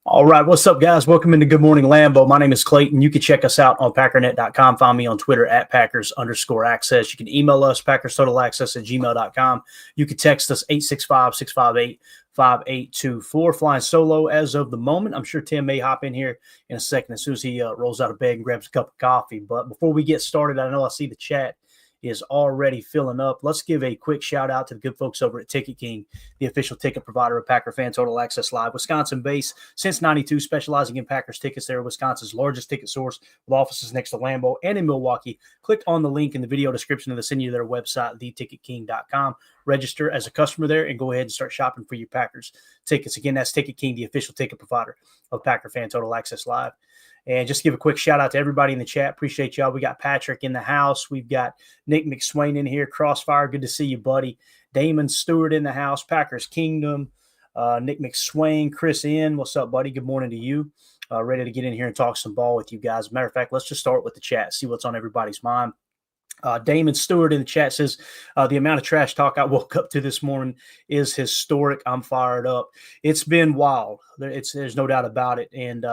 All right, what's up, guys? Welcome into Good Morning Lambo. My name is Clayton. You can check us out on packernet.com. Find me on Twitter at Packers_access. You can email us, PackersTotalAccess@gmail.com. You can text us 865-658-5824. Flying solo as of the moment. I'm sure Tim may hop in here in a second as soon as he rolls out of bed and grabs a cup of coffee. But before we get started, I know I see the chat is already filling up. Let's give a quick shout out to the good folks over at Ticket King, the official ticket provider of Packer Fan Total Access Live. Wisconsin-based since '92, specializing in Packers tickets. They're Wisconsin's largest ticket source with offices next to Lambeau and in Milwaukee. Click on the link in the video description to send you to their website, theticketking.com. Register as a customer there and go ahead and start shopping for your Packers tickets. Again, that's Ticket King, the official ticket provider of Packer Fan Total Access Live. And just give a quick shout out to everybody in the chat. Appreciate y'all. We got Patrick in the house. We've got Nick McSwain in here. Crossfire, good to see you, buddy. Damon Stewart in the house. Packers Kingdom. Nick McSwain. Chris in. What's up, buddy? Good morning to you. Ready to get in here and talk some ball with you guys. Matter of fact, let's just start with the chat. See what's on everybody's mind. Damon Stewart in the chat says, the amount of trash talk I woke up to this morning is historic. I'm fired up. It's been wild. There's no doubt about it. And,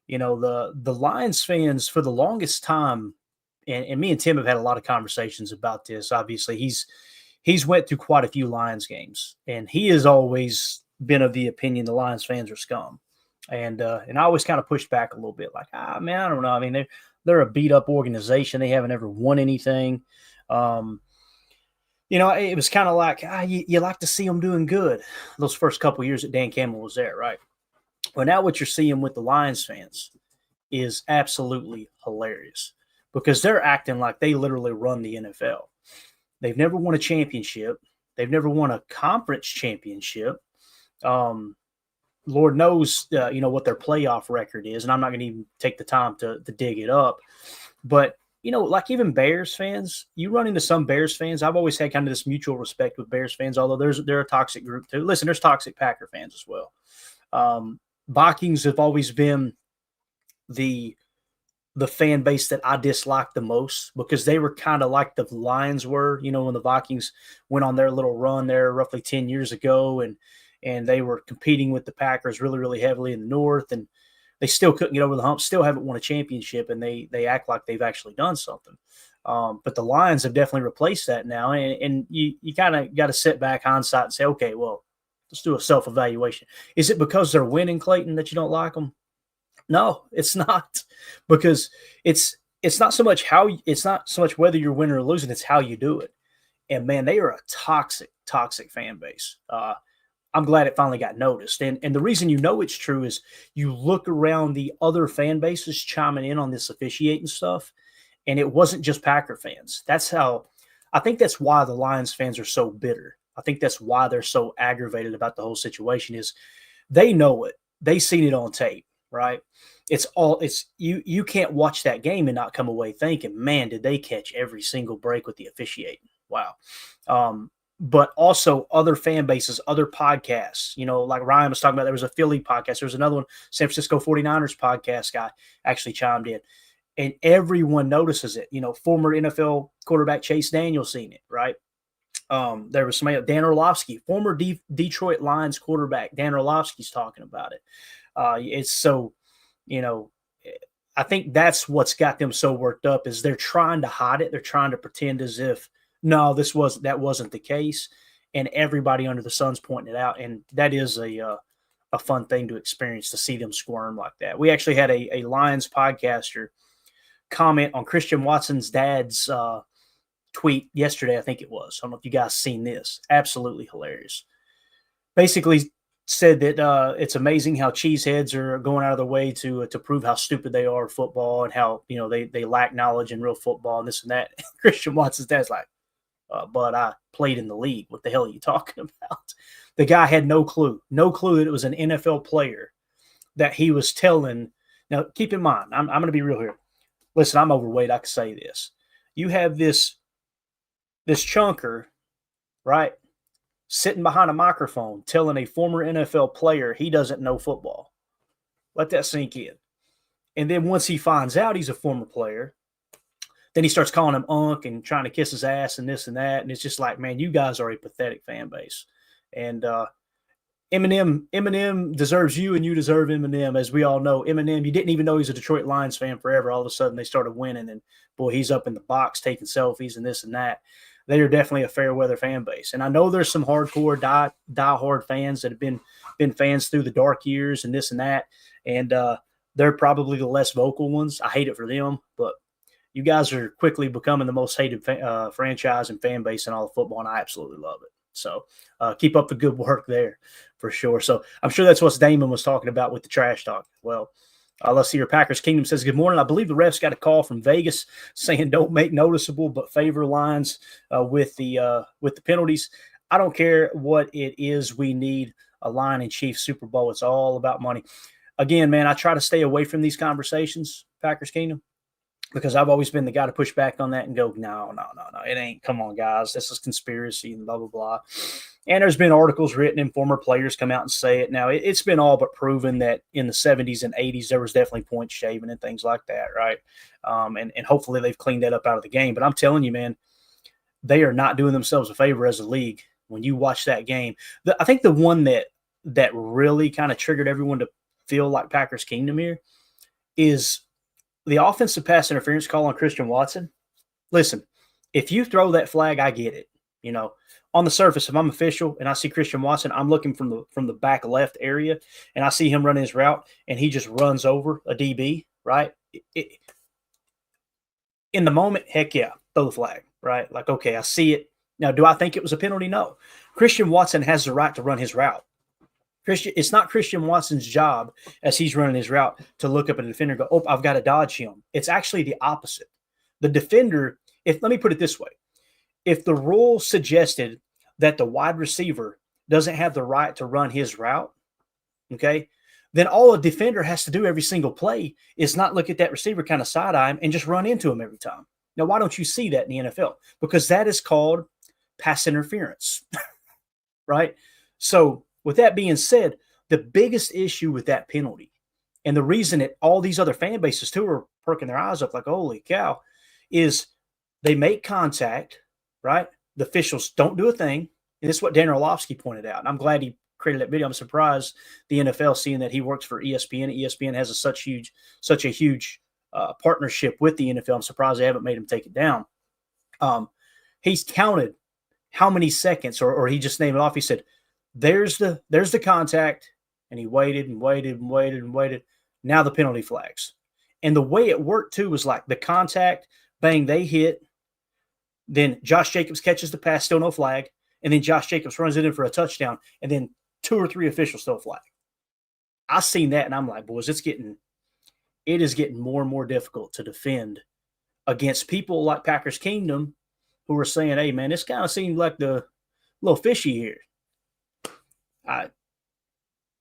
the Lions fans for the longest time, and me and Tim have had a lot of conversations about this. Obviously, he's went through quite a few Lions games, and he has always been of the opinion the Lions fans are scum. And I always kind of pushed back a little bit, like, man, I don't know. I mean, they're a beat up organization. They haven't ever won anything. It was kind of like you like to see them doing good those first couple years that Dan Campbell was there, right? Well, now what you're seeing with the Lions fans is absolutely hilarious because they're acting like they literally run the NFL. They've never won a championship. They've never won a conference championship. Lord knows, what their playoff record is, and I'm not going to even take the time to dig it up. But, like even Bears fans, you run into some Bears fans. I've always had kind of this mutual respect with Bears fans, although they're a toxic group too. Listen, there's toxic Packer fans as well. Vikings have always been the fan base that I dislike the most because they were kind of like the Lions were, when the Vikings went on their little run there roughly 10 years ago and they were competing with the Packers really, really heavily in the North, and they still couldn't get over the hump, still haven't won a championship, and they act like they've actually done something. But the Lions have definitely replaced that now, and you kind of got to sit back hindsight and say, okay, well, let's do a self-evaluation. Is it because they're winning, Clayton, that you don't like them? No, it's not, because it's not so much whether you're winning or losing, it's how you do it. And man, they are a toxic fan base. I'm glad it finally got noticed. And the reason it's true is you look around the other fan bases chiming in on this officiating stuff, and it wasn't just Packer fans. I think that's why the Lions fans are so bitter. I think that's why they're so aggravated about the whole situation is they know it. They seen it on tape, right? You can't watch that game and not come away thinking, man, did they catch every single break with the officiating? Wow. But also other fan bases, other podcasts, like Ryan was talking about, there was a Philly podcast. There was another one, San Francisco 49ers podcast guy actually chimed in, and everyone notices it. Former NFL quarterback Chase Daniel seen it, right? There was somebody, Dan Orlovsky, former Detroit Lions quarterback. Dan Orlovsky's talking about it. It's so, I think that's what's got them so worked up is they're trying to hide it. They're trying to pretend as if, no, that wasn't the case. And everybody under the sun's pointing it out. And that is a fun thing to experience, to see them squirm like that. We actually had a Lions podcaster comment on Christian Watson's dad's tweet yesterday, I think it was. I don't know if you guys seen this. Absolutely hilarious. Basically said that it's amazing how cheeseheads are going out of their way to prove how stupid they are at football and how they lack knowledge in real football and this and that. Christian Watson's dad's like, but I played in the league. What the hell are you talking about? The guy had no clue that it was an NFL player that he was telling. Now, keep in mind, I'm going to be real here. Listen, I'm overweight. I can say this. You have this chunker, right, sitting behind a microphone telling a former NFL player he doesn't know football. Let that sink in. And then once he finds out he's a former player, then he starts calling him Unc and trying to kiss his ass and this and that. And it's just like, man, you guys are a pathetic fan base. And Eminem deserves you, and you deserve Eminem. As we all know, Eminem, you didn't even know he's a Detroit Lions fan forever. All of a sudden, they started winning, and boy, he's up in the box taking selfies and this and that. They are definitely a fair weather fan base, and I know there's some hardcore die-hard fans that have been fans through the dark years and this and that, and they're probably the less vocal ones. I hate it for them, but you guys are quickly becoming the most hated franchise and fan base in all of football, and I absolutely love it. So keep up the good work there for sure. So I'm sure that's what Damon was talking about with the trash talk. Well, let's see here. Packers Kingdom says, good morning. I believe the refs got a call from Vegas saying don't make noticeable but favor lines with the penalties. I don't care what it is. We need a line in Chiefs Super Bowl. It's all about money. Again, man, I try to stay away from these conversations, Packers Kingdom, because I've always been the guy to push back on that and go, no, it ain't. Come on, guys. This is conspiracy and blah, blah, blah. And there's been articles written and former players come out and say it. Now, it's been all but proven that in the 70s and 80s, there was definitely point shaving and things like that, right? And hopefully they've cleaned that up out of the game. But I'm telling you, man, they are not doing themselves a favor as a league when you watch that game. I think the one that really kind of triggered everyone to feel like Packers Kingdom here is – the offensive pass interference call on Christian Watson. Listen, if you throw that flag, I get it. You know, on the surface, if I'm official and I see Christian Watson, I'm looking from the back left area, and I see him running his route, and he just runs over a DB, right? In the moment, heck yeah, throw the flag, right? Like, okay, I see it. Now, do I think it was a penalty? No. Christian Watson has the right to run his route. It's not Christian Watson's job as he's running his route to look up at a defender and go, oh, I've got to dodge him. It's actually the opposite. The defender, let me put it this way. If the rule suggested that the wide receiver doesn't have the right to run his route, okay, then all a defender has to do every single play is not look at that receiver kind of side-eye him and just run into him every time. Now, why don't you see that in the NFL? Because that is called pass interference, right? So, with that being said, the biggest issue with that penalty, and the reason that all these other fan bases too are perking their eyes up like, holy cow, is they make contact, right? The officials don't do a thing. And this is what Dan Orlovsky pointed out. And I'm glad he created that video. I'm surprised the NFL, seeing that he works for ESPN. ESPN has such a huge partnership with the NFL. I'm surprised they haven't made him take it down. He's counted how many seconds, or he just named it off. He said, there's the contact, and he waited and waited and waited and waited. Now the penalty flags. And the way it worked too was like the contact, bang, they hit. Then Josh Jacobs catches the pass, still no flag. And then Josh Jacobs runs it in for a touchdown. And then 2 or 3 officials still flag. I seen that and I'm like, boys, it is getting more and more difficult to defend against people like Packers Kingdom who are saying, hey man, this kind of seems like the little fishy here. I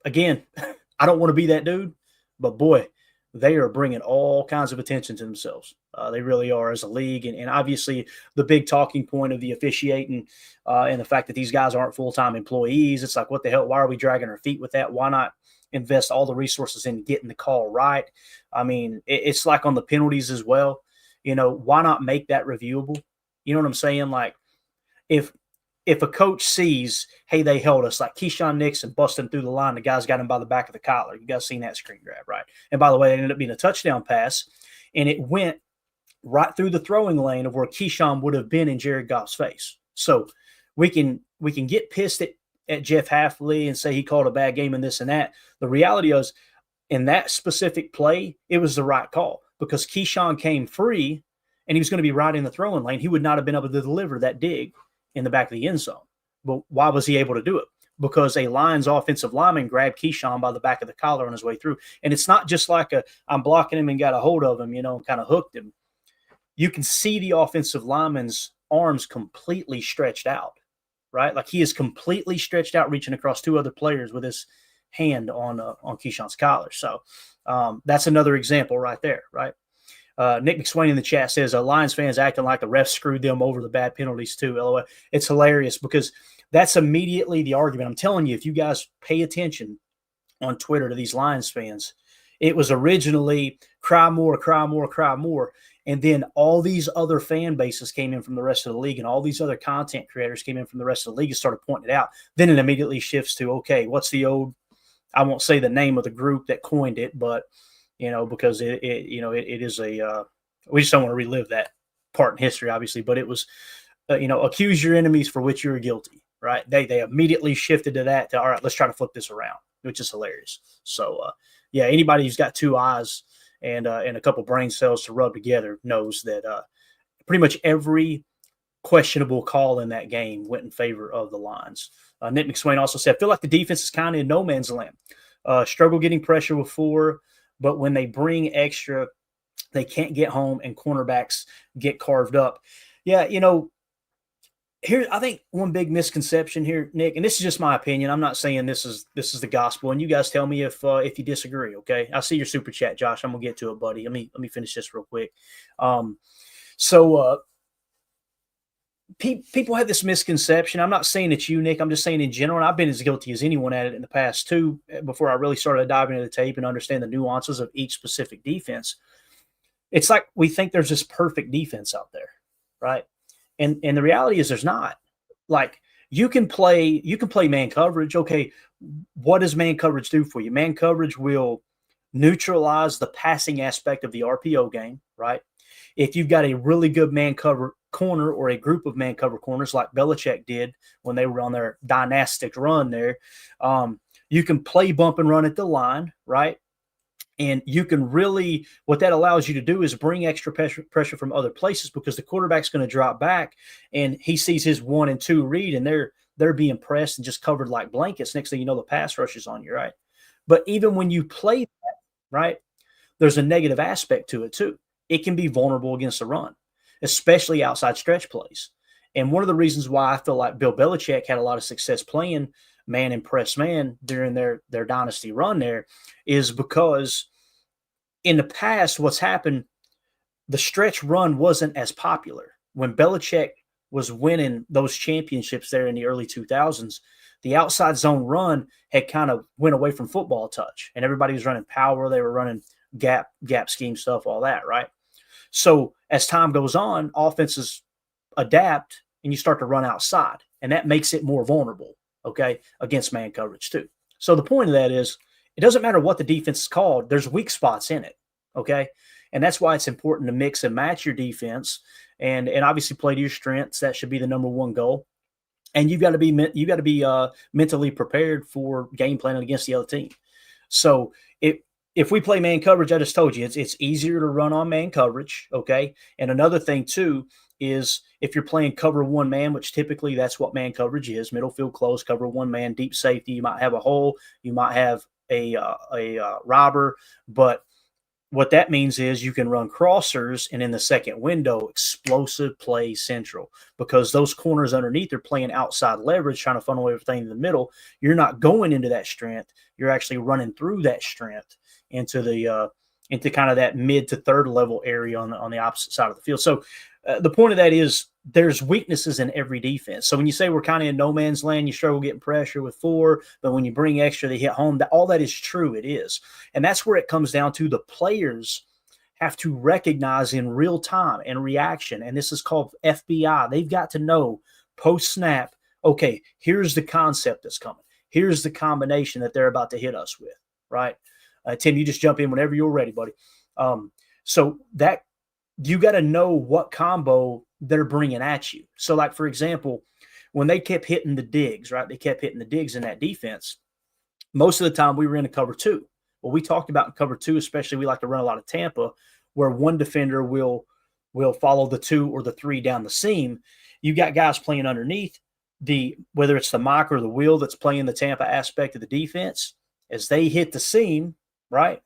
don't want to be that dude, but boy, they are bringing all kinds of attention to themselves. They really are as a league. And obviously the big talking point of the officiating and the fact that these guys aren't full-time employees. It's like, what the hell? Why are we dragging our feet with that? Why not invest all the resources in getting the call right? I mean, it's like on the penalties as well. You know, why not make that reviewable? You know what I'm saying? Like if a coach sees, hey, they held us, like Keyshawn Nixon busting through the line, the guys got him by the back of the collar. You guys seen that screen grab, right? And by the way, it ended up being a touchdown pass, and it went right through the throwing lane of where Keyshawn would have been in Jared Goff's face. So we can get pissed at Jeff Hafley and say he called a bad game and this and that. The reality is, in that specific play, it was the right call because Keyshawn came free, and he was going to be right in the throwing lane. He would not have been able to deliver that dig in the back of the end zone. But why was he able to do it? Because a Lions offensive lineman grabbed Keyshawn by the back of the collar on his way through. And it's not just like I'm blocking him and got a hold of him, kind of hooked him. You can see the offensive lineman's arms completely stretched out, right? Like he is completely stretched out, reaching across 2 other players with his hand on Keyshawn's collar. So that's another example right there, right? Nick McSwain in the chat says, Lions fans acting like the refs screwed them over the bad penalties too. LOL. It's hilarious because that's immediately the argument. I'm telling you, if you guys pay attention on Twitter to these Lions fans, it was originally cry more, cry more, cry more. And then all these other fan bases came in from the rest of the league, and all these other content creators came in from the rest of the league and started pointing it out. Then it immediately shifts to, okay, what's the old, I won't say the name of the group that coined it, but, because it is we just don't want to relive that part in history, obviously, but it was, accuse your enemies for which you're guilty, right? They immediately shifted to that, all right, let's try to flip this around, which is hilarious. So, yeah, anybody who's got two eyes and a couple brain cells to rub together knows that pretty much every questionable call in that game went in favor of the Lions. Nick McSwain also said, I feel like the defense is kind of in no man's land. Struggle getting pressure with 4, but when they bring extra, they can't get home and cornerbacks get carved up. Yeah, here, I think one big misconception here, Nick, and this is just my opinion. I'm not saying this is the gospel, and you guys tell me if you disagree. Okay, I see your super chat, Josh. I'm gonna get to it, buddy. Let me finish this real quick. People have this misconception. I'm not saying it's you, Nick. I'm just saying in general. And I've been as guilty as anyone at it in the past too. Before I really started diving into the tape and understand the nuances of each specific defense, it's like we think there's this perfect defense out there, right? And the reality is there's not. Like you can play man coverage. Okay, what does man coverage do for you? Man coverage will neutralize the passing aspect of the RPO game, right? If you've got a really good man cover corner or a group of man cover corners like Belichick did when they were on their dynastic run there, you can play bump and run at the line, right? And you can really, what that allows you to do is bring extra pressure from other places because the quarterback's going to drop back and he sees his 1 and 2 read and they're being pressed and just covered like blankets. Next thing you know, the pass rush is on you, right? But even when you play that, right, there's a negative aspect to it too. It can be vulnerable against the run, especially outside stretch plays. And one of the reasons why I feel like Bill Belichick had a lot of success playing man and press man during their dynasty run there is because in the past, what's happened, the stretch run wasn't as popular. When Belichick was winning those championships there in the early 2000s, the outside zone run had kind of went away from football touch, and everybody was running power. They were running gap scheme stuff, all that, right? So as time goes on, offenses adapt, and you start to run outside, and that makes it more vulnerable, okay, against man coverage too. So the point of that is it doesn't matter what the defense is called. There's weak spots in it, okay? And that's why it's important to mix and match your defense and obviously play to your strengths. That should be the number one goal. And you've got to be mentally prepared for game planning against the other team. So if we play man coverage, I just told you it's easier to run on man coverage, okay? And another thing too is if you're playing cover one man, which typically that's what man coverage is, middle field close, cover one man, deep safety. You might have a hole, you might have a robber, but what that means is you can run crossers and in the second window, explosive play central because those corners underneath are playing outside leverage, trying to funnel everything in the middle. You're not going into that strength. You're actually running through that strength into kind of that mid to third level area on the opposite side of the field. So the point of that is there's weaknesses in every defense. So when you say we're kind of in no man's land, you struggle getting pressure with 4, but when you bring extra, they hit home. All that is true. It is. And that's where it comes down to the players have to recognize in real time and reaction. And this is called FBI. They've got to know post snap, okay, here's the concept that's coming. Here's the combination that they're about to hit us with, right? Tim, you just jump in whenever you're ready, buddy. So that you got to know what combo they're bringing at you. So, like, for example, when they kept hitting the digs, right? They kept hitting the digs in that defense. Most of the time we were in a cover 2. Well, we talked about in cover 2, especially we like to run a lot of Tampa, where one defender will follow the 2 or the 3 down the seam. You got guys playing underneath whether it's the mock or the wheel that's playing the Tampa aspect of the defense. As they hit the seam, right?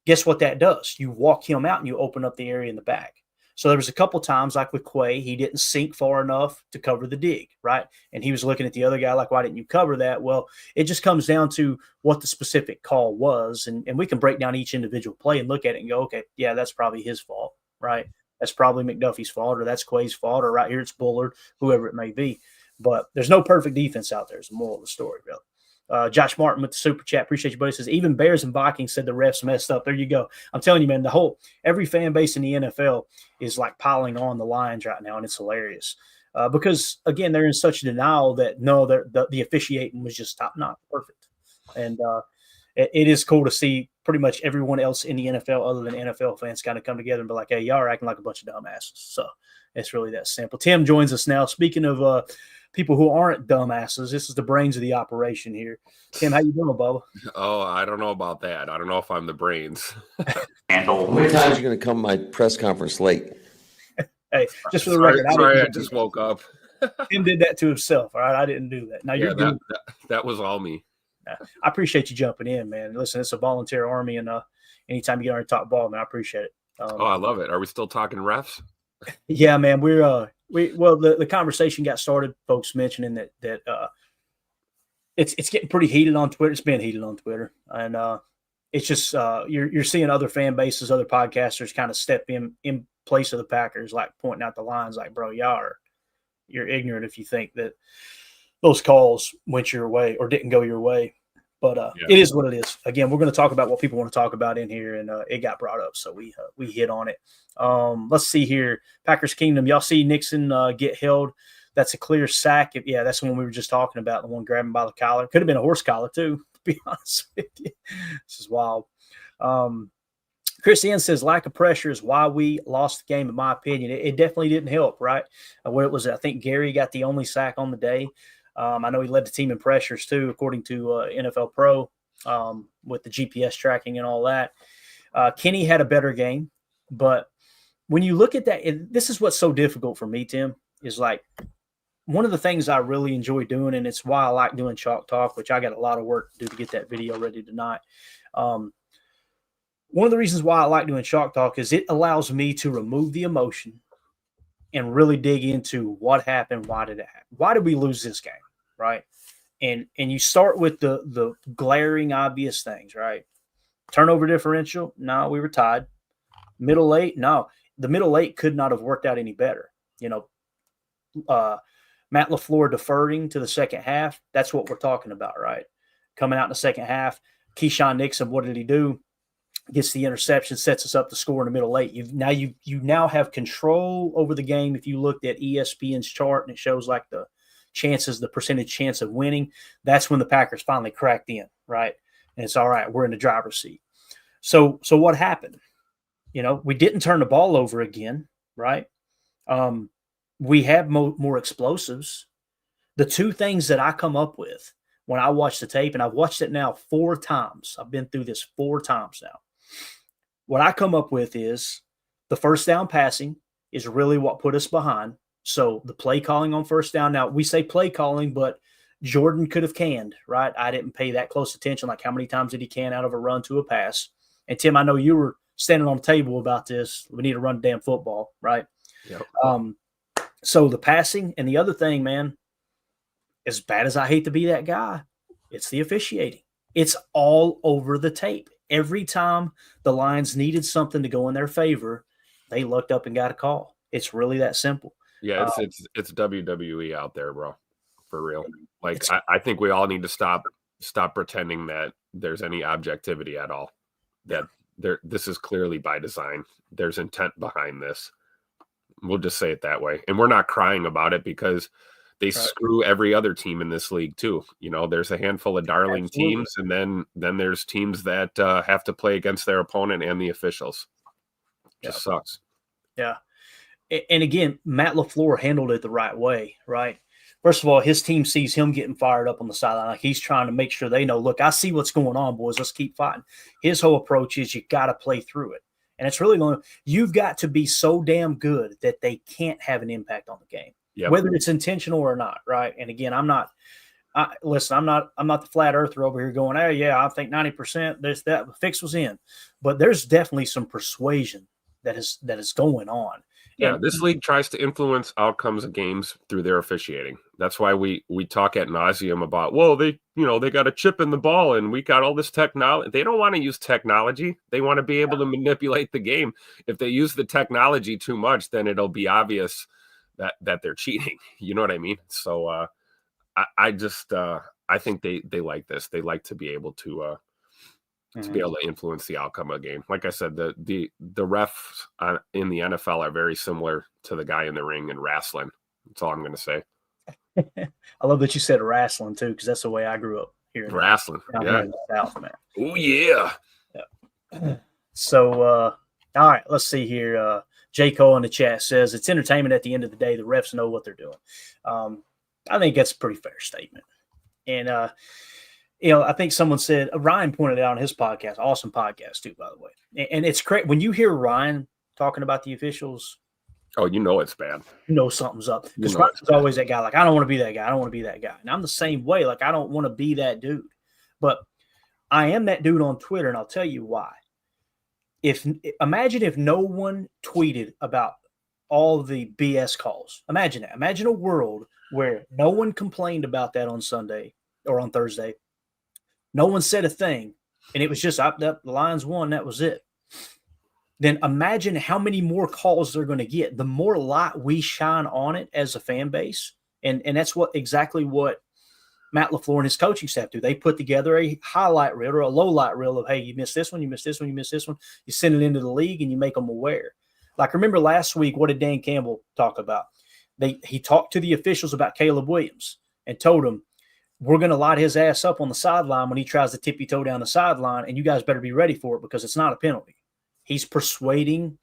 Guess what that does? You walk him out and you open up the area in the back. So there was a couple times, like with Quay, he didn't sink far enough to cover the dig, right? And he was looking at the other guy like, why didn't you cover that? Well, it just comes down to what the specific call was. And we can break down each individual play and look at it and go, okay, yeah, that's probably his fault, right? That's probably McDuffie's fault, or that's Quay's fault, or right here it's Bullard, whoever it may be. But there's no perfect defense out there is the moral of the story, really. Josh Martin with the super chat. Appreciate you, buddy. Says even Bears and Vikings said the refs messed up. There you go. I'm telling you, man, every fan base in the NFL is like piling on the Lions right now, and it's hilarious. Because again, they're in such denial that no, the officiating was just top notch, perfect. And it is cool to see pretty much everyone else in the NFL other than NFL fans kind of come together and be like, hey, y'all are acting like a bunch of dumbasses. So it's really that simple. Tim joins us now. Speaking of people who aren't dumbasses, this is the brains of the operation here. Tim, how you doing, Bubba? Oh, I don't know about that. I don't know if I'm the brains. How many times are you going to come to my press conference late? Hey, just for the record, I just woke up. Tim did that to himself. All right, I didn't do that. Now you're good. That was all me. I appreciate you jumping in, man. Listen, it's a volunteer army, and anytime you get on your top ball, man, I appreciate it. I love it. Are we still talking refs? Yeah, man. The conversation got started. Folks mentioning that it's getting pretty heated on Twitter. It's been heated on Twitter, and it's just you're seeing other fan bases, other podcasters kind of step in place of the Packers, like pointing out the lines, like, bro, you're ignorant if you think that those calls went your way or didn't go your way. But It is what it is. Again, we're going to talk about what people want to talk about in here, and it got brought up, so we hit on it. Let's see here. Packers Kingdom. Y'all see Nixon get held. That's a clear sack. That's the one we were just talking about, the one grabbing by the collar. Could have been a horse collar, too, to be honest with you. This is wild. Chris Ian says lack of pressure is why we lost the game, in my opinion. It definitely didn't help, right? Where it was, I think Gary got the only sack on the day. I know he led the team in pressures too, according to NFL Pro, with the GPS tracking and all that. Kenny had a better game, but when you look at that, this is what's so difficult for me, Tim, is like one of the things I really enjoy doing, and it's why I like doing Chalk Talk, which I got a lot of work to do to get that video ready tonight. One of the reasons why I like doing Chalk Talk is it allows me to remove the emotion and really dig into what happened. Why did it happen? Why did we lose this game? Right. And you start with the glaring, obvious things, right? Turnover differential. No, we were tied. Middle eight. No, the middle eight could not have worked out any better. Matt LaFleur deferring to the second half. That's what we're talking about, right? Coming out in the second half, Keyshawn Nixon, what did he do? Gets the interception, sets us up to score in the middle eight. You now have control over the game. If you looked at ESPN's chart and it shows like the percentage chance of winning, that's when the Packers finally cracked in, right? And it's all right. We're in the driver's seat. So what happened? We didn't turn the ball over again, right? We have more explosives. The two things that I come up with when I watch the tape, and I've watched it now 4 times. I've been through this 4 times now. What I come up with is the first down passing is really what put us behind. So the play calling on first down. Now, we say play calling, but Jordan could have canned, right? I didn't pay that close attention. Like, how many times did he can out of a run to a pass? And, Tim, I know you were standing on the table about this. We need to run damn football, right? Yep. So the passing, and the other thing, man, as bad as I hate to be that guy, it's the officiating. It's all over the tape. Every time the Lions needed something to go in their favor, they looked up and got a call. It's really that simple. Yeah, it's WWE out there, bro. For real. Like, I think we all need to stop pretending that there's any objectivity at all. That this is clearly by design. There's intent behind this. We'll just say it that way. And we're not crying about it because they screw every other team in this league too. There's a handful of darling teams, and then there's teams that have to play against their opponent and the officials. Just sucks. Yeah. And again, Matt LaFleur handled it the right way, right? First of all, his team sees him getting fired up on the sideline. Like, he's trying to make sure they know, look, I see what's going on, boys. Let's keep fighting. His whole approach is you got to play through it. And it's really you've got to be so damn good that they can't have an impact on the game. Yep. Whether it's intentional or not, right? And again, I'm not the flat earther over here going, hey, yeah, I think 90% that fix was in. But there's definitely some persuasion that is going on. Yeah, this league tries to influence outcomes of games through their officiating. That's why we talk ad nauseum about, well, they got a chip in the ball and we got all this technology. They don't want to use technology. They want to be able to manipulate the game. If they use the technology too much, then it'll be obvious that they're cheating. You know what I mean? So I I think they like this. They like to be able to be able to influence the outcome of a game. Like I said, the refs in the NFL are very similar to the guy in the ring in wrestling. That's all I'm going to say. I love that you said wrestling too, because that's the way I grew up here in Wrestling. here in the South, man. Oh yeah. So, all right, let's see here. J. Cole in the chat says it's entertainment at the end of the day. The refs know what they're doing. I think that's a pretty fair statement. And, I think someone said, Ryan pointed out on his podcast, awesome podcast too, by the way. And it's great when you hear Ryan talking about the officials. Oh, you know it's bad. You know something's up. Because Ryan's always that guy. Like, I don't want to be that guy. I don't want to be that guy. And I'm the same way. Like, I don't want to be that dude. But I am that dude on Twitter, and I'll tell you why. Imagine if no one tweeted about all the BS calls. Imagine that. Imagine a world where no one complained about that on Sunday or on Thursday. No one said a thing, and it was just the Lions won. That was it. Then imagine how many more calls they're going to get. The more light we shine on it as a fan base, and that's exactly what Matt LaFleur and his coaching staff do. They put together a highlight reel or a low light reel of, hey, you missed this one, you missed this one, you missed this one. You send it into the league and you make them aware. Like, remember last week, what did Dan Campbell talk about? He talked to the officials about Caleb Williams and told them, we're going to light his ass up on the sideline when he tries to tippy-toe down the sideline, and you guys better be ready for it because it's not a penalty. He's persuading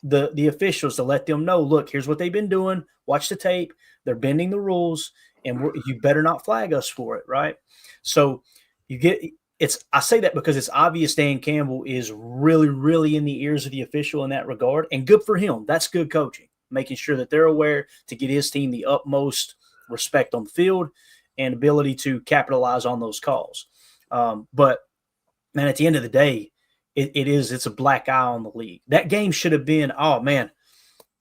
the officials to let them know, look, here's what they've been doing. Watch the tape. They're bending the rules, and you better not flag us for it, right? So I say that because it's obvious Dan Campbell is really, really in the ears of the official in that regard, and good for him. That's good coaching, making sure that they're aware to get his team the utmost respect on the field and ability to capitalize on those calls. But, man, at the end of the day, it's a black eye on the league. That game should have been,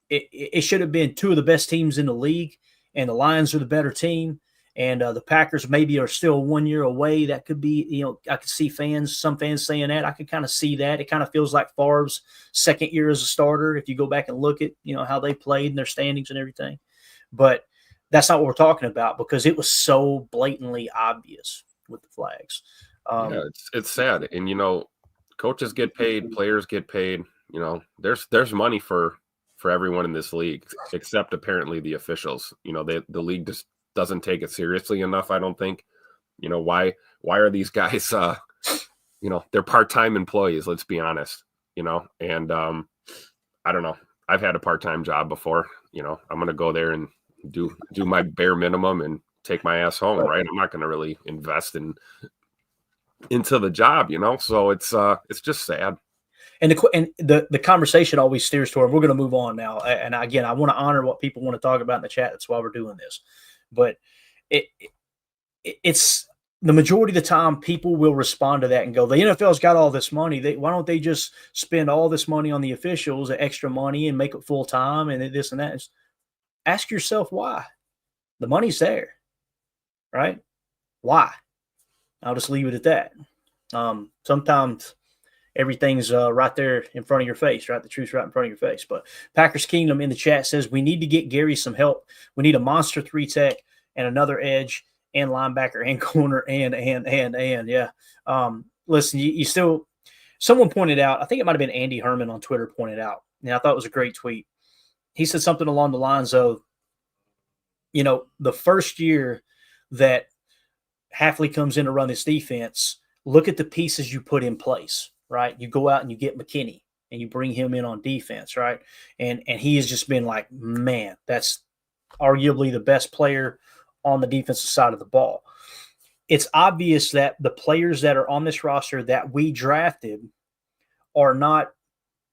it should have been two of the best teams in the league, and the Lions are the better team, and the Packers maybe are still 1 year away. That could be, I could see some fans saying that. I could kind of see that. It kind of feels like Favre's second year as a starter if you go back and look at, how they played and their standings and everything. But that's not what we're talking about because it was so blatantly obvious with the flags. It's sad. And, coaches get paid, players get paid. There's money for everyone in this league, except apparently the officials. The league just doesn't take it seriously enough, I don't think. Why are these guys, they're part-time employees, let's be honest, and I don't know. I've had a part-time job before. I'm going to go there and do my bare minimum and take my ass home, right? I'm not going to really invest into the job, so it's just sad. And the conversation always steers toward, we're going to move on now. And again, I want to honor what people want to talk about in the chat. That's why we're doing this. But it's the majority of the time people will respond to that and go, the NFL's got all this money. Why don't they just spend all this money on the officials, the extra money, and make it full time and this and that? Ask yourself why. The money's there, right? Why? I'll just leave it at that. Sometimes everything's right there in front of your face, right? The truth's right in front of your face. But Packers Kingdom in the chat says we need to get Gary some help. We need a monster 3 tech and another edge and linebacker and corner and yeah. Listen, you still – someone pointed out, I think it might have been Andy Herman on Twitter pointed out, and I thought it was a great tweet. He said something along the lines of, the first year that Hafley comes in to run this defense, look at the pieces you put in place, right? You go out and you get McKinney and you bring him in on defense, right? And he has just been like, man, that's arguably the best player on the defensive side of the ball. It's obvious that the players that are on this roster that we drafted are not,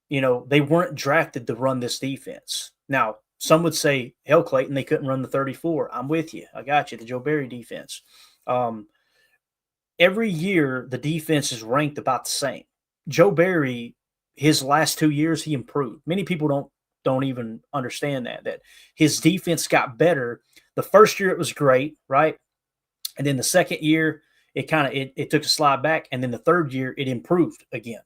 they weren't drafted to run this defense. Now, some would say, hell, Clayton, they couldn't run the 34. I'm with you. I got you. The Joe Barry defense. Every year, the defense is ranked about the same. Joe Barry, his last 2 years, he improved. Many people don't even understand that his defense got better. The first year, it was great, right? And then the second year, it took a slide back. And then the third year, it improved again.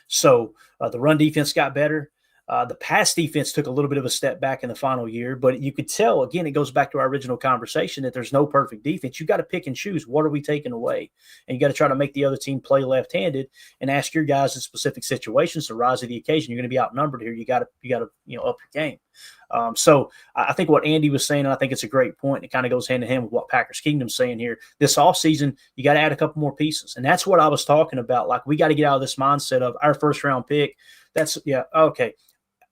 So the run defense got better. The pass defense took a little bit of a step back in the final year, but you could tell, again, it goes back to our original conversation that there's no perfect defense. You got to pick and choose. What are we taking away? And you got to try to make the other team play left-handed and ask your guys in specific situations to rise to the occasion. You're going to be outnumbered here. You got to up your game. So I think what Andy was saying, and I think it's a great point. It kind of goes hand in hand with what Packers Kingdom's saying here. This offseason, you got to add a couple more pieces. And that's what I was talking about. Like, we got to get out of this mindset of our first-round pick. Okay.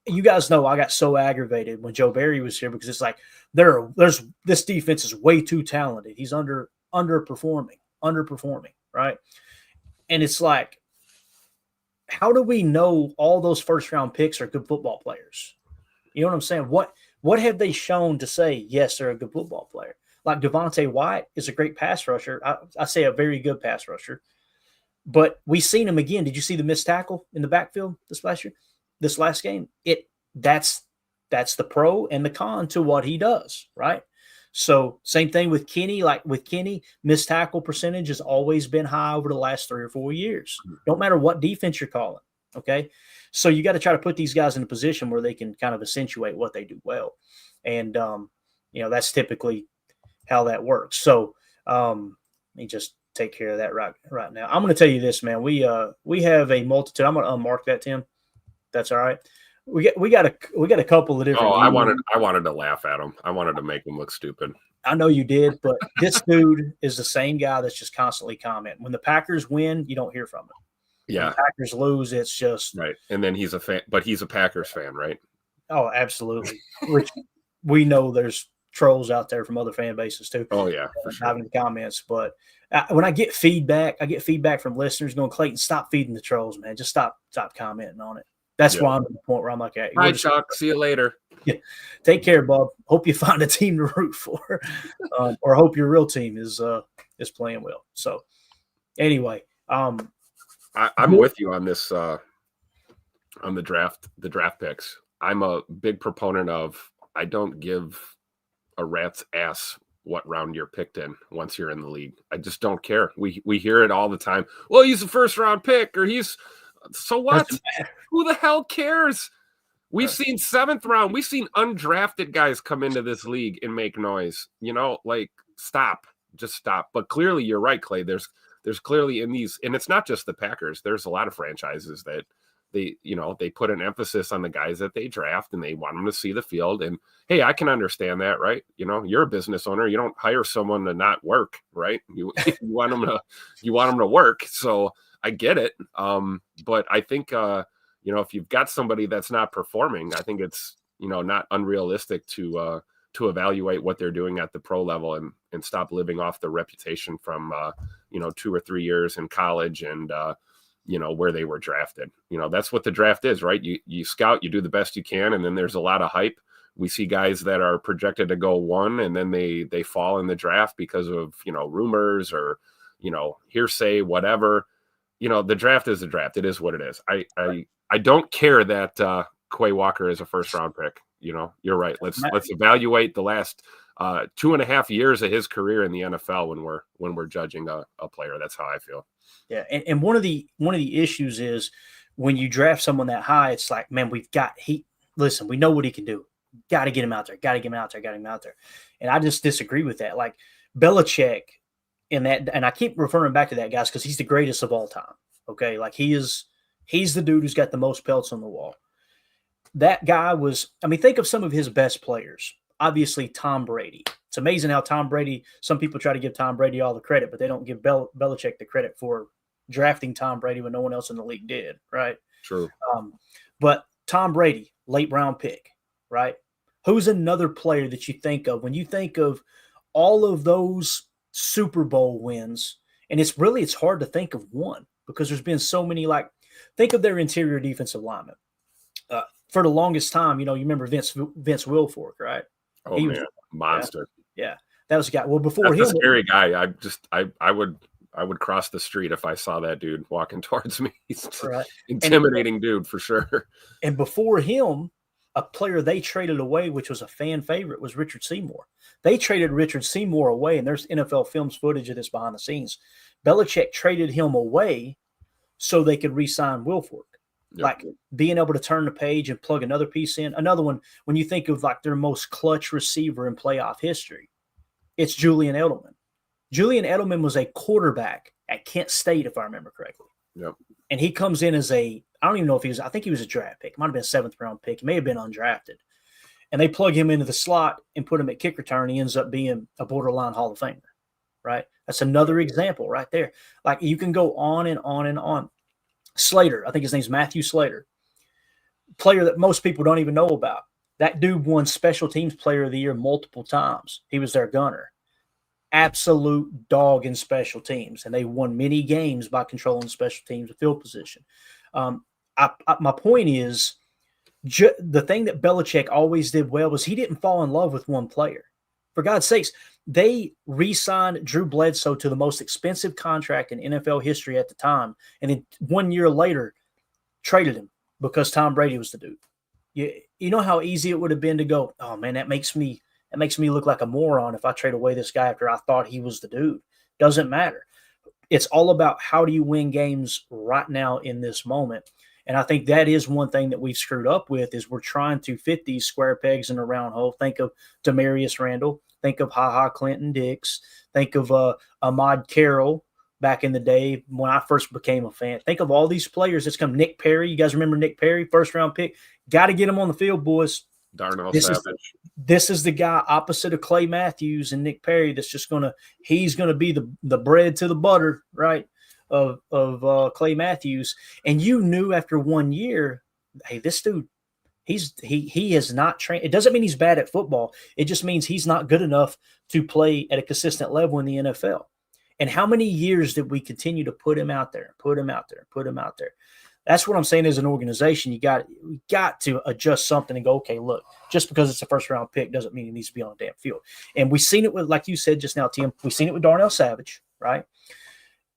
You guys know I got so aggravated when Joe Barry was here because it's like there's this defense is way too talented. He's underperforming, right? And it's like, how do we know all those first-round picks are good football players? You know what I'm saying? What have they shown to say, yes, they're a good football player? Like Devontae White is a great pass rusher. I say a very good pass rusher. But we seen him again. Did you see the missed tackle in the backfield this last game? That's the pro and the con to what he does, right? So same thing with Kenny. Like with Kenny, missed tackle percentage has always been high over the last 3 or 4 years. Don't matter what defense you're calling, okay? So you got to try to put these guys in a position where they can kind of accentuate what they do well. And, that's typically how that works. So let me just take care of that right now. I'm going to tell you this, man. We have a multitude. I'm going to unmark that, Tim. That's all right. We got a couple of different. Oh, I wanted to laugh at him. I wanted to make him look stupid. I know you did, but this dude is the same guy that's just constantly commenting. When the Packers win, you don't hear from him. Yeah. When the Packers lose, it's just right. And then he's a fan, but he's a Packers fan, right? Oh, absolutely. Which we know there's trolls out there from other fan bases too. Oh yeah, for sure. Having the comments, but when I get feedback, from listeners going, Clayton, stop feeding the trolls, man. Just stop commenting on it. That's why I'm at the point where I'm like, hey, hi, Chuck. See you later. Yeah. Take care, Bob. Hope you find a team to root for, or hope your real team is playing well. So, anyway, I'm with you on this on the draft picks. I'm a big proponent of I don't give a rat's ass what round you're picked in once you're in the league. I just don't care. We hear it all the time. Well, he's a first round pick, or he's so what? Who the hell cares? We've seen 7th round. We've seen undrafted guys come into this league and make noise. Stop. Just stop. But clearly, you're right, Clay. There's clearly in these, and it's not just the Packers. There's a lot of franchises that they put an emphasis on the guys that they draft, and they want them to see the field. And hey, I can understand that, right? You're a business owner. You don't hire someone to not work, right? You want them to work. So I get it. But I think, if you've got somebody that's not performing, I think it's, not unrealistic to evaluate what they're doing at the pro level and stop living off the reputation from, 2 or 3 years in college and, where they were drafted. That's what the draft is, right? You scout, you do the best you can. And then there's a lot of hype. We see guys that are projected to go 1 and then they fall in the draft because of, rumors or, hearsay, whatever. The draft is the draft. It is what it is. I don't care that Quay Walker is a first round pick. You're right. Let's evaluate the last 2.5 years of his career in the NFL when we're judging a player. That's how I feel. Yeah, and one of the issues is when you draft someone that high, it's like, man, listen, we know what he can do. Got to get him out there. And I just disagree with that. Like Belichick. And I keep referring back to that, guys, because he's the greatest of all time. Okay, like he's the dude who's got the most pelts on the wall. That guy think of some of his best players. Obviously, Tom Brady. It's amazing how Tom Brady. Some people try to give Tom Brady all the credit, but they don't give Belichick the credit for drafting Tom Brady when no one else in the league did. Right? True. But Tom Brady, late round pick. Right? Who's another player that you think of when you think of all of those Super Bowl wins? And it's hard to think of one because there's been so many. Like, think of their interior defensive linemen. For the longest time, you remember Vince Wilfork, right? Oh, he was monster. Yeah, that was a guy. Well, before That's him, a scary guy. I would cross the street if I saw that dude walking towards me. He's right. Intimidating dude for sure. And before him, a player they traded away, which was a fan favorite, was Richard Seymour. They traded Richard Seymour away, and there's NFL Films footage of this behind the scenes. Belichick traded him away so they could re-sign Wilfork. Yep. Like being able to turn the page and plug another piece in. Another one, when you think of like their most clutch receiver in playoff history, it's Julian Edelman. Julian Edelman was a quarterback at Kent State, if I remember correctly. Yep. And he comes in as I don't even know if I think he was a draft pick. It might have been a 7th round pick. He may have been undrafted. And they plug him into the slot and put him at kick return. He ends up being a borderline Hall of Famer, right? That's another example right there. Like you can go on and on and on. Slater, I think his name's Matthew Slater, player that most people don't even know about. That dude won Special Teams Player of the Year multiple times. He was their gunner. Absolute dog in special teams. And they won many games by controlling special teams and field position. My point is, the thing that Belichick always did well was he didn't fall in love with one player. For God's sakes, they re-signed Drew Bledsoe to the most expensive contract in NFL history at the time. And then 1 year later, traded him because Tom Brady was the dude. You know how easy it would have been to go, oh, man, that makes me look like a moron if I trade away this guy after I thought he was the dude. Doesn't matter. It's all about how do you win games right now in this moment. And I think that is one thing that we've screwed up with is we're trying to fit these square pegs in a round hole. Think of Demarius Randall. Think of Ha Clinton Dix. Think of Ahmad Carroll back in the day when I first became a fan. Think of all these players that's come. Nick Perry. You guys remember Nick Perry, 1st round pick? Got to get him on the field, boys. Darnell Savage. This is the guy opposite of Clay Matthews and Nick Perry that's just he's going to be the bread to the butter, right? Of Clay Matthews, and you knew after 1 year, hey, this dude, he is not trained. It doesn't mean he's bad at football. It just means he's not good enough to play at a consistent level in the NFL. And how many years did we continue to put him out there? That's what I'm saying as an organization. We got to adjust something and go, okay, look, just because it's a 1st round pick doesn't mean it needs to be on the damn field. And we've seen it with, like you said just now, Tim, we've seen it with Darnell Savage, right?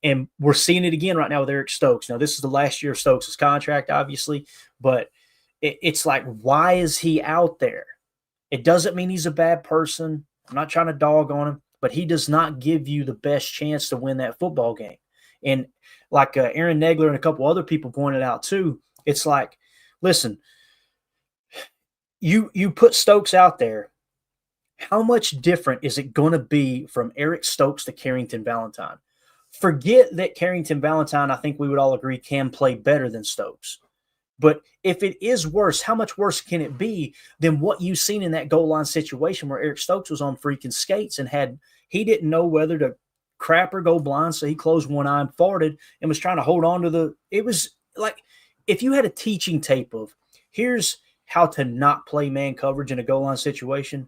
And we're seeing it again right now with Eric Stokes. Now, this is the last year of Stokes' contract, obviously, but it's like, why is he out there? It doesn't mean he's a bad person. I'm not trying to dog on him, but he does not give you the best chance to win that football game. And like Aaron Negler and a couple other people pointed out too, it's like, listen, you put Stokes out there, how much different is it going to be from Eric Stokes to Carrington Valentine? Forget that Carrington Valentine, I think we would all agree, can play better than Stokes. But if it is worse, how much worse can it be than what you've seen in that goal line situation where Eric Stokes was on freaking skates and he didn't know whether to crap or go blind, so he closed one eye and farted and was trying to hold on to it was like if you had a teaching tape of here's how to not play man coverage in a goal line situation,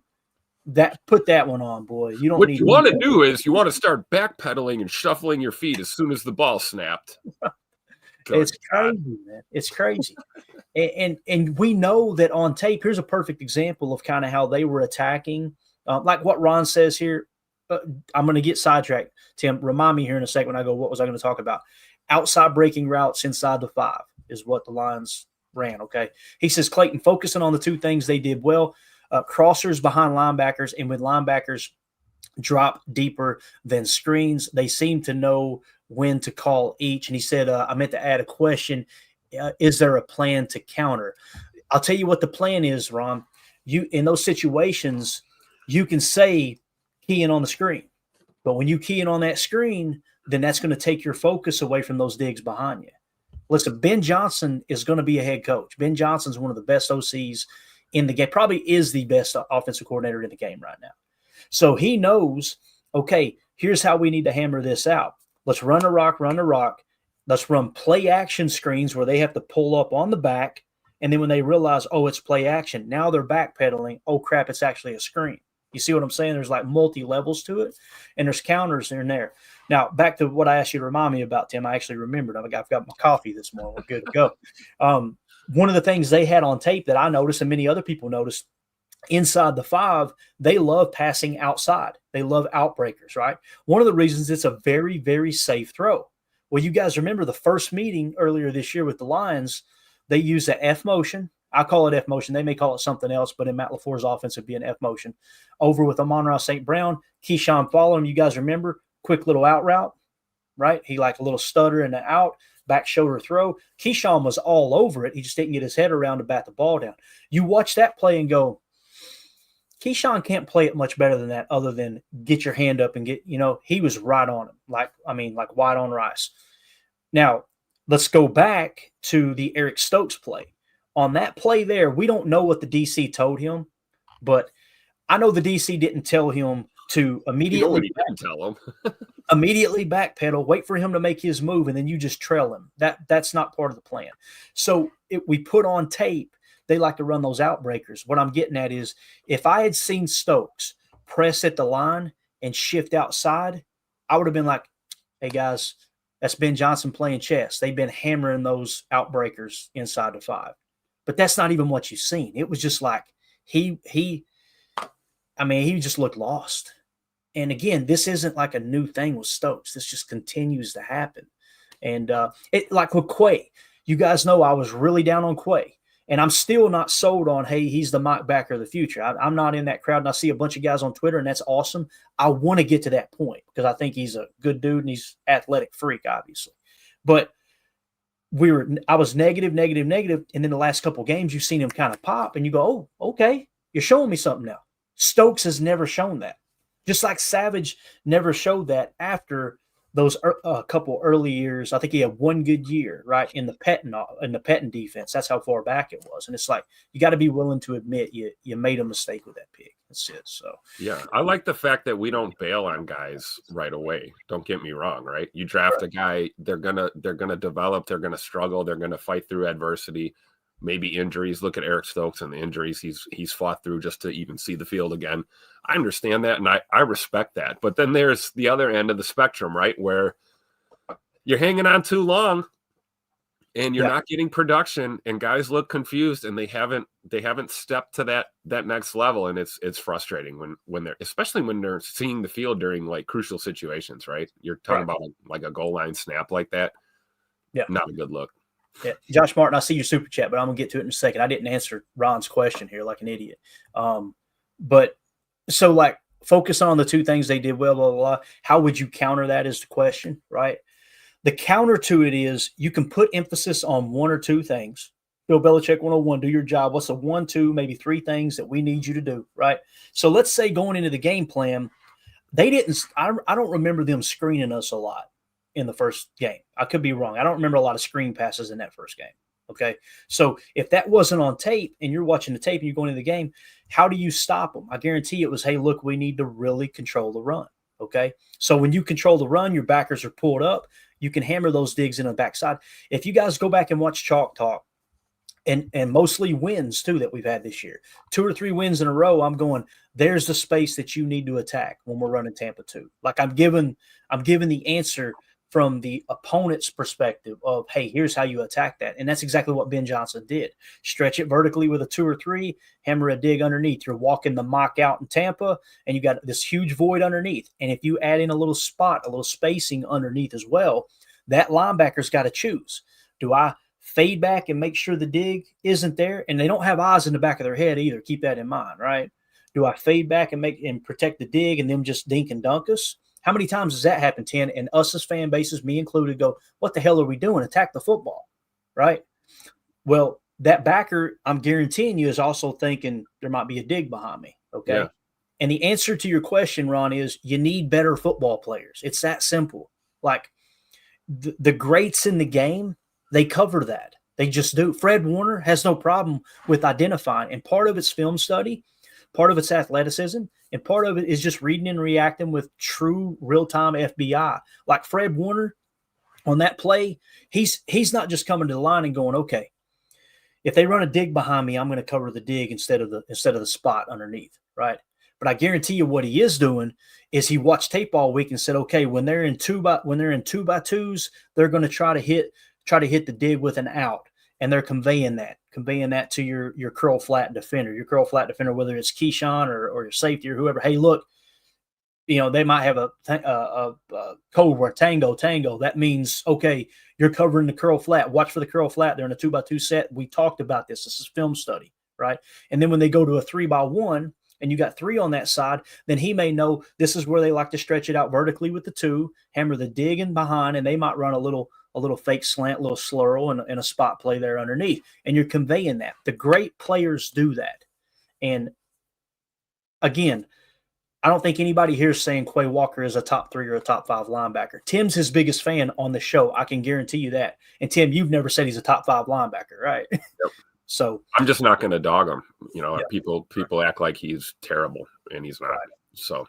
put that one on, boy. You don't. What you want to do is you want to start backpedaling and shuffling your feet as soon as the ball snapped. It's crazy, man. It's crazy. and we know that on tape. Here's a perfect example of kind of how they were attacking, like what Ron says here. I'm going to get sidetracked. Tim, remind me here in a second when I go, what was I going to talk about? Outside breaking routes inside the 5 is what the Lions ran, okay? He says, Clayton, focusing on the 2 things they did well, crossers behind linebackers, and when linebackers drop deeper than screens, they seem to know when to call each. And he said, I meant to add a question. Is there a plan to counter? I'll tell you what the plan is, Ron. In those situations, you can say key in on the screen. But when you key in on that screen, then that's going to take your focus away from those digs behind you. Listen, Ben Johnson is going to be a head coach. Ben Johnson's one of the best OCs in the game, probably is the best offensive coordinator in the game right now. So he knows, okay, here's how we need to hammer this out. Let's run the rock. Let's run play action screens where they have to pull up on the back. And then when they realize, oh, it's play action, now they're backpedaling. Oh, crap, it's actually a screen. You see what I'm saying? There's like multi-levels to it, and there's counters in there. Now, back to what I asked you to remind me about, Tim. I actually remembered. I've got my coffee this morning. We're good to go. One of the things they had on tape that I noticed and many other people noticed, inside the 5, they love passing outside. They love outbreakers, right? One of the reasons it's a very, very safe throw. Well, you guys remember the first meeting earlier this year with the Lions, they used the F motion. I call it F motion. They may call it something else, but in Matt LaFleur's offense, it'd be an F motion. Over with Amon-Ra St. Brown, Keyshawn following him. You guys remember? Quick little out route, right? He like a little stutter and an out. back shoulder throw. Keyshawn was all over it. He just didn't get his head around to bat the ball down. You watch that play and go, Keyshawn can't play it much better than that other than get your hand up and get, he was right on him. Like white on rice. Now, let's go back to the Eric Stokes play. On that play there, we don't know what the DC told him, but I know the DC didn't tell him to immediately immediately backpedal, wait for him to make his move, and then you just trail him. That's not part of the plan. So we put on tape. They like to run those outbreakers. What I'm getting at is if I had seen Stokes press at the line and shift outside, I would have been like, hey, guys, that's Ben Johnson playing chess. They've been hammering those outbreakers inside the 5. But that's not even what you've seen. It was just like he just looked lost. And again, this isn't like a new thing with Stokes. This just continues to happen. And it like with Quay, you guys know I was really down on Quay. And I'm still not sold on, hey, he's the Mike Backer of the future. I'm not in that crowd, and I see a bunch of guys on Twitter, and that's awesome. I want to get to that point because I think he's a good dude and he's athletic freak, obviously. But I was negative, and then the last couple of games you've seen him kind of pop, and you go, oh, okay, you're showing me something now. Stokes has never shown that. Just like Savage never showed that after those couple early years. I think he had one good year, right, in the Pettin defense. That's how far back it was. And it's like you got to be willing to admit you made a mistake with that pick. That's it. So yeah, I like the fact that we don't bail on guys right away. Don't get me wrong, right? You draft a guy, they're gonna develop, they're gonna struggle, they're gonna fight through adversity. Maybe injuries. Look at Eric Stokes and the injuries he's fought through just to even see the field again. I understand that, and I respect that. But then there's the other end of the spectrum, right, where you're hanging on too long, and you're not getting production, and guys look confused, and they haven't stepped to that next level, and it's frustrating when they're, especially when they're seeing the field during like crucial situations, right? You're talking about like a goal line snap like that. Yeah, not a good look. Yeah, Josh Martin, I see your super chat, but I'm gonna get to it in a second. I didn't answer Ron's question here like an idiot. But so like focus on the two things they did well, blah, blah, blah. How would you counter that is the question, right? The counter to it is you can put emphasis on one or two things. Bill Belichick 101, do your job. What's the 1, 2, maybe 3 things that we need you to do, right? So let's say going into the game plan, they didn't – I don't remember them screening us a lot in the first game. I could be wrong. I don't remember a lot of screen passes in that first game. Okay. So if that wasn't on tape and you're watching the tape and you're going into the game, how do you stop them? I guarantee it was, hey, look, we need to really control the run. Okay. So when you control the run, your backers are pulled up. You can hammer those digs in the backside. If you guys go back and watch Chalk Talk and mostly wins too that we've had this year, 2 or 3 wins in a row, I'm going, there's the space that you need to attack when we're running Tampa 2. Like I'm giving the answer from the opponent's perspective of, hey, here's how you attack that. And that's exactly what Ben Johnson did. Stretch it vertically with a 2 or 3, hammer a dig underneath. You're walking the mock out in Tampa, and you got this huge void underneath. And if you add in a little spot, a little spacing underneath as well, that linebacker's got to choose. Do I fade back and make sure the dig isn't there? And they don't have eyes in the back of their head either. Keep that in mind, right? Do I fade back and protect the dig and them just dink and dunk us? How many times has that happened, 10? And us as fan bases, me included, go, what the hell are we doing? Attack the football, right? Well, that backer, I'm guaranteeing you, is also thinking there might be a dig behind me, okay? Yeah. And the answer to your question, Ron, is you need better football players. It's that simple. Like the greats in the game, they cover that. They just do. Fred Warner has no problem with identifying, and part of it's film study, part of it's athleticism, and part of it is just reading and reacting with true real-time FBI. Like Fred Warner on that play, he's not just coming to the line and going, okay, if they run a dig behind me, I'm going to cover the dig instead of the spot underneath, right? But I guarantee you what he is doing is he watched tape all week and said, okay, when they're in 2x2s, they're going to try to hit the dig with an out. And they're conveying that to your curl flat defender, whether it's Keyshawn or your safety or whoever. Hey, look, they might have a code word tango. That means, okay, you're covering the curl flat. Watch for the curl flat. They're in a 2x2 set. We talked about this. This is film study, right? And then when they go to a 3x1 and you got 3 on that side, then he may know this is where they like to stretch it out vertically with the 2, hammer the dig in behind, and they might run a little a little fake slant, a little slurl, and a spot play there underneath. And you're conveying that. The great players do that. And again, I don't think anybody here is saying Quay Walker is a top 3 or a top 5 linebacker. Tim's his biggest fan on the show. I can guarantee you that. And Tim, you've never said he's a top 5 linebacker, right? Yep. So I'm just not going to dog him. People act like he's terrible, and he's not. Right. So,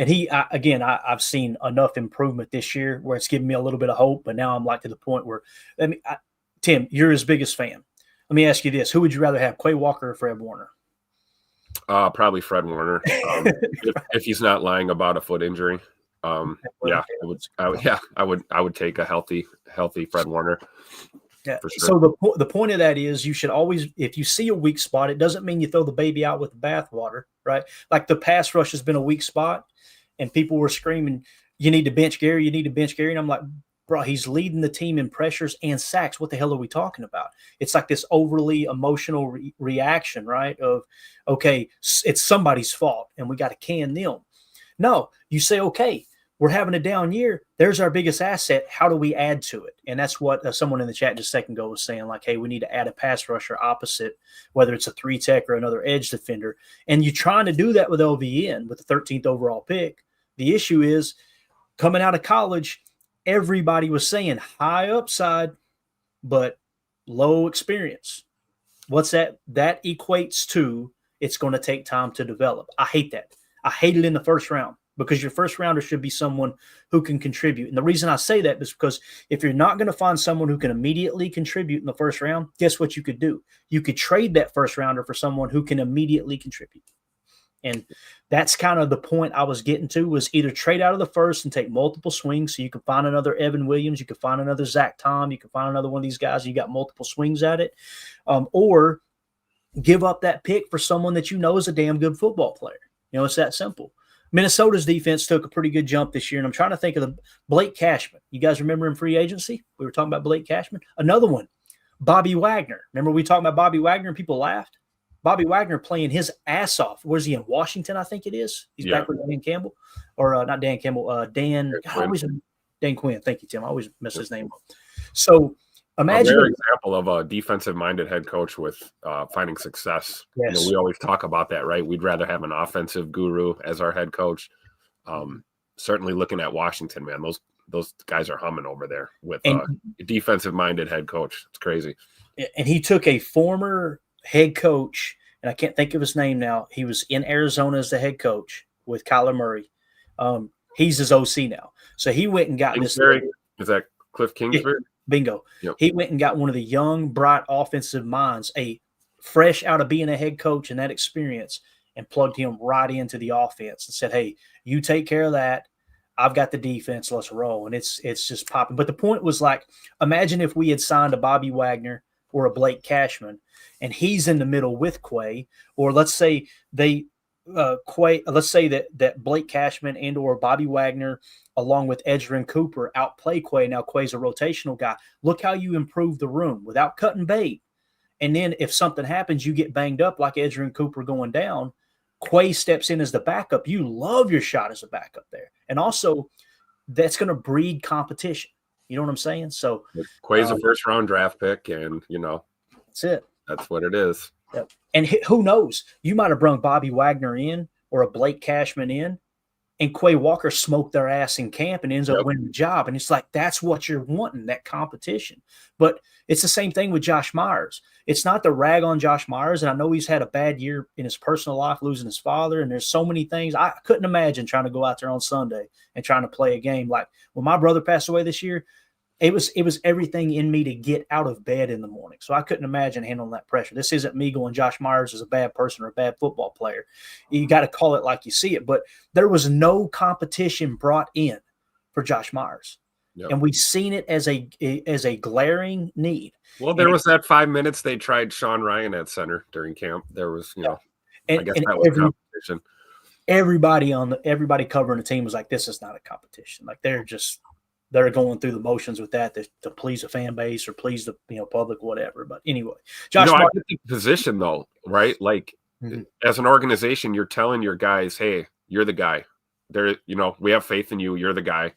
and I've seen enough improvement this year where it's given me a little bit of hope. But now I'm like to the point where, Tim, you're his biggest fan. Let me ask you this: who would you rather have, Quay Walker or Fred Warner? Probably Fred Warner. If he's not lying about a foot injury, I would take a healthy Fred Warner. Yeah. For sure. So the point of that is you should always, if you see a weak spot, it doesn't mean you throw the baby out with the bathwater, right? Like the pass rush has been a weak spot, and people were screaming, "You need to bench Gary. You need to bench Gary." And I'm like, bro, he's leading the team in pressures and sacks. What the hell are we talking about? It's like this overly emotional reaction, right? Of, okay, it's somebody's fault and we got to can them. No, you say, okay, we're having a down year. There's our biggest asset. How do we add to it? And that's what someone in the chat just a second ago was saying, like, hey, we need to add a pass rusher opposite, whether it's a 3-tech or another edge defender. And you're trying to do that with LVN with the 13th overall pick. The issue is coming out of college, everybody was saying high upside, but low experience. What's that? That equates to it's going to take time to develop. I hate that. I hate it in the first round because your first rounder should be someone who can contribute. And the reason I say that is because if you're not going to find someone who can immediately contribute in the first round, guess what you could do? You could trade that first rounder for someone who can immediately contribute. And that's kind of the point I was getting to, was either trade out of the first and take multiple swings so you can find another Evan Williams, you can find another Zach Tom, you can find another one of these guys, you got multiple swings at it, or give up that pick for someone that you know is a damn good football player. You know, it's that simple. Minnesota's defense took a pretty good jump this year, and I'm trying to think of the Blake Cashman. You guys remember in free agency? We were talking about Blake Cashman. Another one, Bobby Wagner. Remember we talked about Bobby Wagner and people laughed? Bobby Wagner playing his ass off. Where's he, in Washington, I think it is? He's back with Dan Campbell. Or not Dan Campbell, Dan Quinn. Thank you, Tim. I always mess his name up. So imagine a rare example of a defensive-minded head coach with finding success. Yes. We always talk about that, right? We'd rather have an offensive guru as our head coach. Certainly looking at Washington, man, those guys are humming over there with a defensive-minded head coach. It's crazy. And he took a former head coach, and I can't think of his name now. He was in Arizona as the head coach with Kyler Murray. He's his OC now. So he went and got Kingsbury? Is that Cliff Kingsbury? Bingo. Yep. He went and got one of the young, bright offensive minds, a fresh out of being a head coach and that experience, and plugged him right into the offense and said, hey, you take care of that. I've got the defense. Let's roll. And it's just popping. But the point was, like, imagine if we had signed a Bobby Wagner or a Blake Cashman, and he's in the middle with Quay, or let's say let's say that Blake Cashman and or Bobby Wagner, along with Edgerrin Cooper, outplay Quay. Now Quay's a rotational guy. Look how you improve the room without cutting bait. And then if something happens, you get banged up like Edgerrin Cooper going down, Quay steps in as the backup. You love your shot as a backup there. And also that's going to breed competition. You know what I'm saying? So Quay's a first-round draft pick, and, that's it. That's what it is. Yep. And who knows? You might have brung Bobby Wagner in or a Blake Cashman in, and Quay Walker smoked their ass in camp and ends up winning the job. And it's like, that's what you're wanting, that competition. But it's the same thing with Josh Myers. It's not the rag on Josh Myers. And I know he's had a bad year in his personal life, losing his father. And there's so many things. I couldn't imagine trying to go out there on Sunday and trying to play a game. Like when my brother passed away this year, it was everything in me to get out of bed in the morning. So I couldn't imagine handling that pressure. This isn't me going, Josh Myers is a bad person or a bad football player. You got to call it like you see it. But there was no competition brought in for Josh Myers. Yep. And we've seen it as a glaring need. Well, there was that 5 minutes they tried Sean Ryan at center during camp. There was, I guess that was competition. Everybody covering the team was like, this is not a competition. Like they're going through the motions with that to please a fan base or please the public, whatever. But anyway, Josh, I get the position though, right? Like as an organization, you're telling your guys, hey, you're the guy. We have faith in you. You're the guy.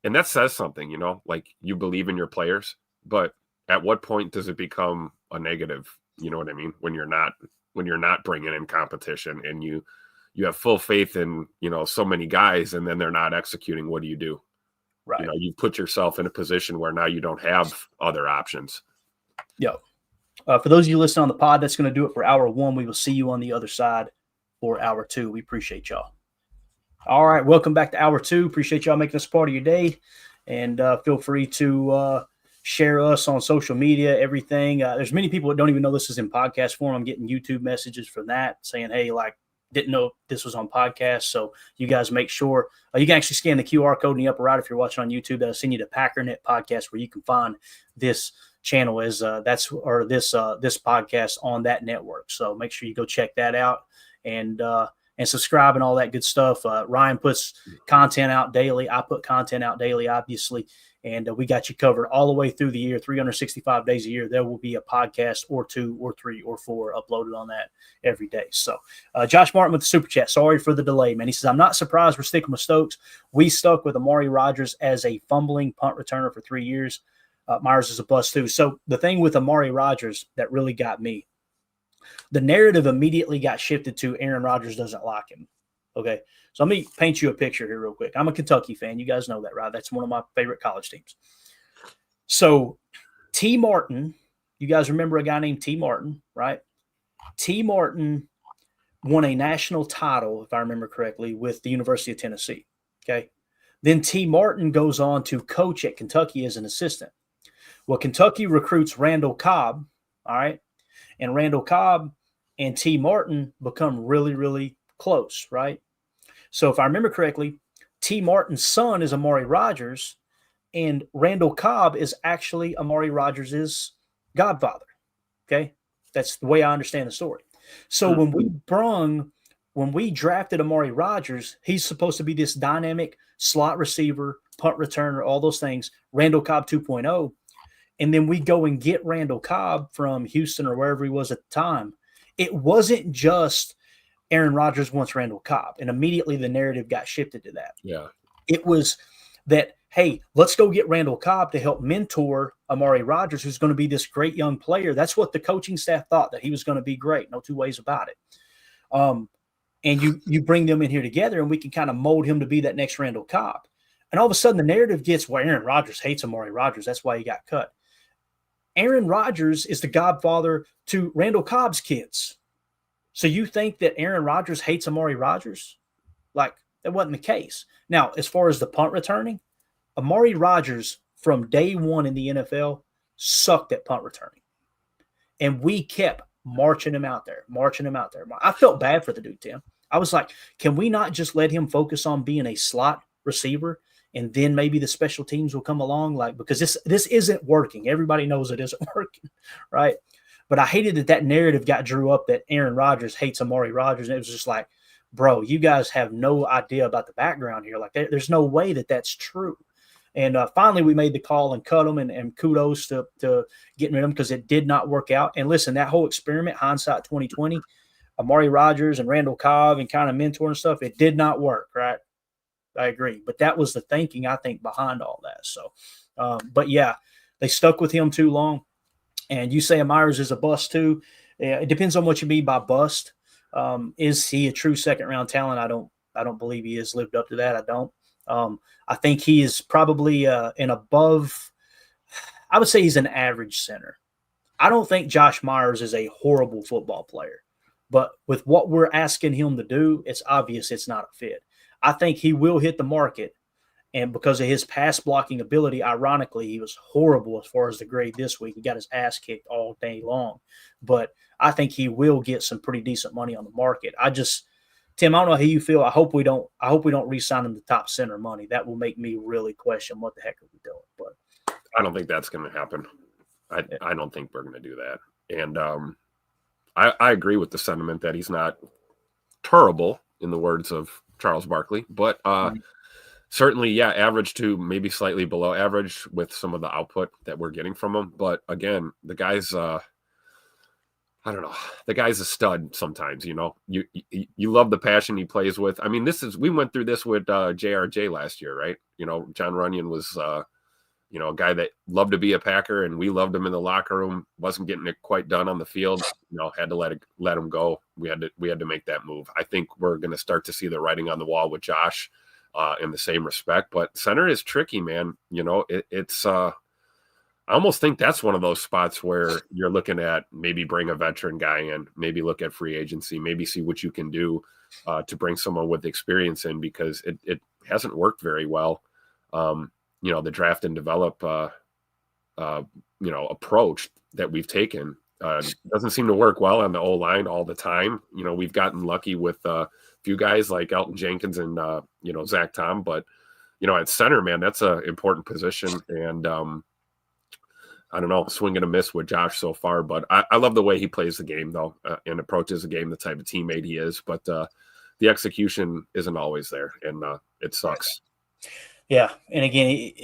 And that says something, you know, like you believe in your players, but at what point does it become a negative? You know what I mean? When you're not bringing in competition and you have full faith in, you know, so many guys, and then they're not executing, what do you do? Right. You know, you put yourself in a position where now you don't have other options. Yo, for those of you listening on the pod, that's going to do it for hour 1. We will see you on the other side for hour 2. We appreciate y'all. All right, welcome back to hour 2. Appreciate y'all making us part of your day, and feel free to share us on social media, everything. There's many people that don't even know this is in podcast form. I'm getting YouTube messages from that saying, hey, like, didn't know this was on podcast. So you guys make sure you can actually scan the QR code in the upper right if you're watching on YouTube. That'll send you to Packernet Podcast, where you can find this channel this podcast on that network. So make sure you go check that out and subscribe and all that good stuff. Ryan puts content out daily. I put content out daily, obviously. And we got you covered all the way through the year, 365 days a year. There will be a podcast or 2 or 3 or 4 uploaded on that every day. So Josh Martin with the super chat. Sorry for the delay, man. He says, I'm not surprised we're sticking with Stokes. We stuck with Amari Rodgers as a fumbling punt returner for 3 years. Myers is a bust too. So the thing with Amari Rodgers that really got me, the narrative immediately got shifted to Aaron Rodgers doesn't like him. Okay. So let me paint you a picture here real quick. I'm a Kentucky fan. You guys know that, right? That's one of my favorite college teams. So T. Martin, you guys remember a guy named T. Martin, right? T. Martin won a national title, if I remember correctly, with the University of Tennessee. Okay. Then T. Martin goes on to coach at Kentucky as an assistant. Well, Kentucky recruits Randall Cobb, all right? And Randall Cobb and T. Martin become really, really close, right? So if I remember correctly, T. Martin's son is Amari Rodgers, and Randall Cobb is actually Amari Rodgers' godfather. Okay? That's the way I understand the story. So when we drafted Amari Rodgers, he's supposed to be this dynamic slot receiver, punt returner, all those things, Randall Cobb 2.0. And then we go and get Randall Cobb from Houston or wherever he was at the time. It wasn't just Aaron Rodgers wants Randall Cobb, and immediately the narrative got shifted to that. Yeah. It was that, hey, let's go get Randall Cobb to help mentor Amari Rodgers, who's going to be this great young player. That's what the coaching staff thought, that he was going to be great. No two ways about it. And you bring them in here together, and we can kind of mold him to be that next Randall Cobb. And all of a sudden the narrative gets, well, Aaron Rodgers hates Amari Rodgers. That's why he got cut. Aaron Rodgers is the godfather to Randall Cobb's kids. So you think that Aaron Rodgers hates Amari Rodgers? Like, that wasn't the case. Now, as far as the punt returning, Amari Rodgers from day one in the NFL sucked at punt returning. And we kept marching him out there. I felt bad for the dude, Tim. I was like, can we not just let him focus on being a slot receiver, and then maybe the special teams will come along? Like, because this isn't working. Everybody knows it isn't working, right? But I hated that narrative got drew up that Aaron Rodgers hates Amari Rodgers. And it was just like, bro, you guys have no idea about the background here. Like, there's no way that that's true. And finally, we made the call and cut him, and kudos to getting rid of him, because it did not work out. And listen, that whole experiment, hindsight 2020, Amari Rodgers and Randall Cobb and kind of mentor and stuff, it did not work, right? I agree. But that was the thinking, I think, behind all that. So, but yeah, they stuck with him too long. And you say Myers is a bust too. It depends on what you mean by bust. Is he a true second-round talent? I don't believe he has lived up to that. I don't. I think he is probably an above. I would say he's an average center. I don't think Josh Myers is a horrible football player, but with what we're asking him to do, it's obvious it's not a fit. I think he will hit the market. And because of his pass blocking ability, ironically, he was horrible as far as the grade this week. He got his ass kicked all day long. But I think he will get some pretty decent money on the market. Tim, I don't know how you feel. I hope we don't re-sign him to top center money. That will make me really question what the heck are we doing. But I don't think that's going to happen. I don't think we're going to do that. And I agree with the sentiment that he's not terrible, in the words of Charles Barkley, but certainly, yeah, average to maybe slightly below average with some of the output that we're getting from him. But again, the guy's I don't know. The guy's a stud sometimes, you know. You love the passion he plays with. I mean, we went through this with JRJ last year, right? You know, John Runyon was you know, a guy that loved to be a Packer, and we loved him in the locker room. Wasn't getting it quite done on the field. You know, had to let him go. We had to make that move. I think we're going to start to see the writing on the wall with Josh in the same respect. But center is tricky, man. You know, it's I almost think that's one of those spots where you're looking at maybe bring a veteran guy in, maybe look at free agency, maybe see what you can do to bring someone with experience in, because it hasn't worked very well. You know, the draft and develop, you know, approach that we've taken doesn't seem to work well on the O-line all the time. You know, we've gotten lucky with a few guys like Elton Jenkins and, you know, Zach Tom, but, you know, at center, man, that's an important position. And I don't know, swing and a miss with Josh so far, but I love the way he plays the game, though, and approaches the game, the type of teammate he is. But the execution isn't always there, and it sucks. Yeah, and again,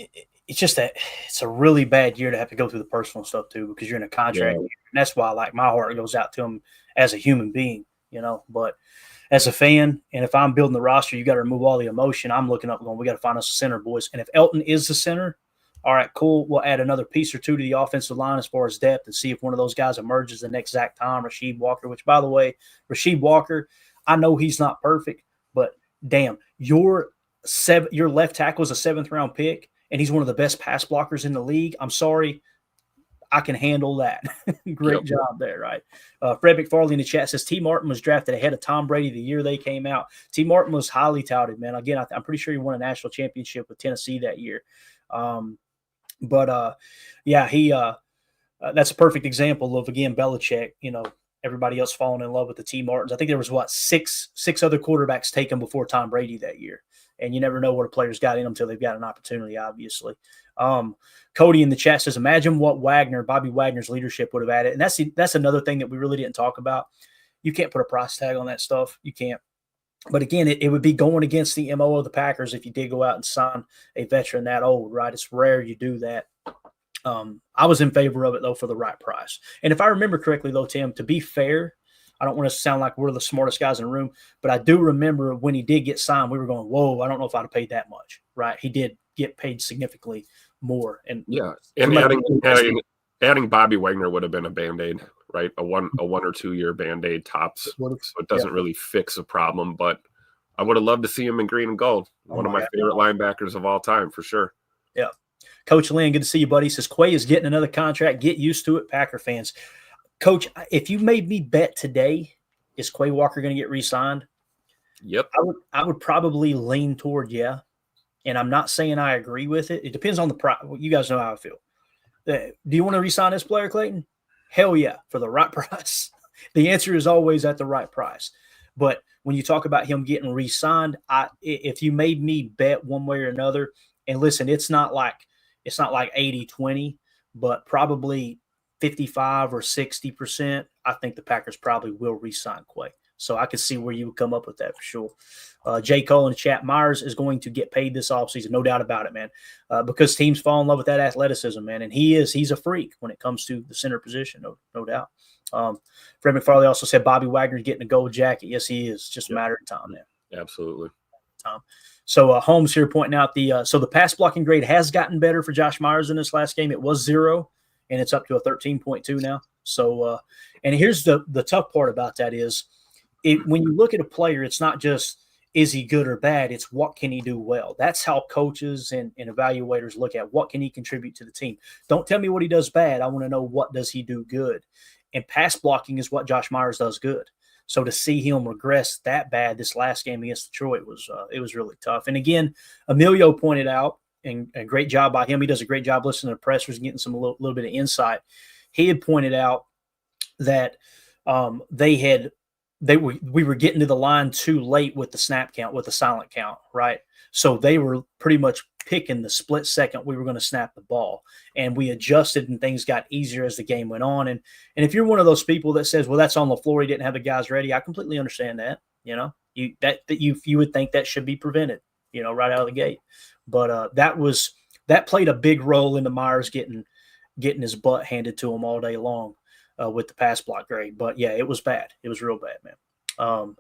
it's just that it's a really bad year to have to go through the personal stuff too, because you're in a contract, and that's why, like, my heart goes out to him as a human being, you know. But as a fan, and if I'm building the roster, you got to remove all the emotion. I'm looking up, going, we got to find us a center, boys. And if Elton is the center, all right, cool. We'll add another piece or two to the offensive line as far as depth, and see if one of those guys emerges the next Zach Tom, Rasheed Walker. Which, by the way, Rasheed Walker, I know he's not perfect, but damn, your left tackle is a 7th-round pick, and he's one of the best pass blockers in the league. I'm sorry, I can handle that. Great job there, right? Fred McFarley in the chat says T. Martin was drafted ahead of Tom Brady the year they came out. T. Martin was highly touted, man. Again, I'm pretty sure he won a national championship with Tennessee that year. Yeah, he that's a perfect example of, again, Belichick, you know, everybody else falling in love with the T. Martins. I think there was, six other quarterbacks taken before Tom Brady that year. And you never know what a player's got in them until they've got an opportunity, obviously. Cody in the chat says, imagine what Bobby Wagner's leadership would have added. And that's another thing that we really didn't talk about. You can't put a price tag on that stuff. You can't. But again, it would be going against the MO of the Packers if you did go out and sign a veteran that old, right? It's rare you do that. I was in favor of it, though, for the right price. And if I remember correctly, though, Tim, to be fair, I don't want to sound like we're the smartest guys in the room, but I do remember when he did get signed, we were going, whoa, I don't know if I'd have paid that much, right? He did get paid significantly more. And yeah, and adding Bobby Wagner would have been a Band-Aid, right? A 1 or 2 year Band-Aid tops. So it doesn't really fix a problem, but I would have loved to see him in green and gold. One of my favorite linebackers of all time, for sure. Yeah. Coach Lynn, good to see you, buddy. He says Quay is getting another contract. Get used to it, Packer fans. Coach, if you made me bet today, is Quay Walker going to get re-signed? Yep. I would probably lean toward yeah. And I'm not saying I agree with it. It depends on the price. You guys know how I feel. Do you want to re-sign this player, Clayton? Hell yeah, for the right price. The answer is always at the right price. But when you talk about him getting re-signed, if you made me bet one way or another, and listen, it's not like 80-20, but probably 55 or 60%, I think the Packers probably will re-sign Quay. So I could see where you would come up with that for sure. J. Cole in the chat, Myers is going to get paid this offseason, no doubt about it, man, because teams fall in love with that athleticism, man, and he's a freak when it comes to the center position, no doubt. Fred McFarley also said Bobby Wagner's getting a gold jacket. Yes, he is. Just a matter of time now. Absolutely. So Holmes here pointing out the pass blocking grade has gotten better for Josh Myers in this last game. It was 0, and it's up to a 13.2 now. So and here's the tough part about that is when you look at a player, it's not just is he good or bad, it's what can he do well. That's how coaches and evaluators look at what can he contribute to the team. Don't tell me what he does bad. I want to know what does he do good. And pass blocking is what Josh Myers does good. So to see him regress that bad this last game against Detroit was really tough. And again, Emilio pointed out, and a great job by him. He does a great job listening to pressers and getting a little bit of insight. He had pointed out that we were getting to the line too late with the snap count, with the silent count, right? So they were pretty much picking the split second we were going to snap the ball. And we adjusted and things got easier as the game went on. And if you're one of those people that says, well, that's on LaFleur, he didn't have the guys ready, I completely understand that. You know, you would think that should be prevented, you know, right out of the gate. But that played a big role into Myers getting his butt handed to him all day long. with the pass block grade. But yeah, it was bad. It was real bad, man.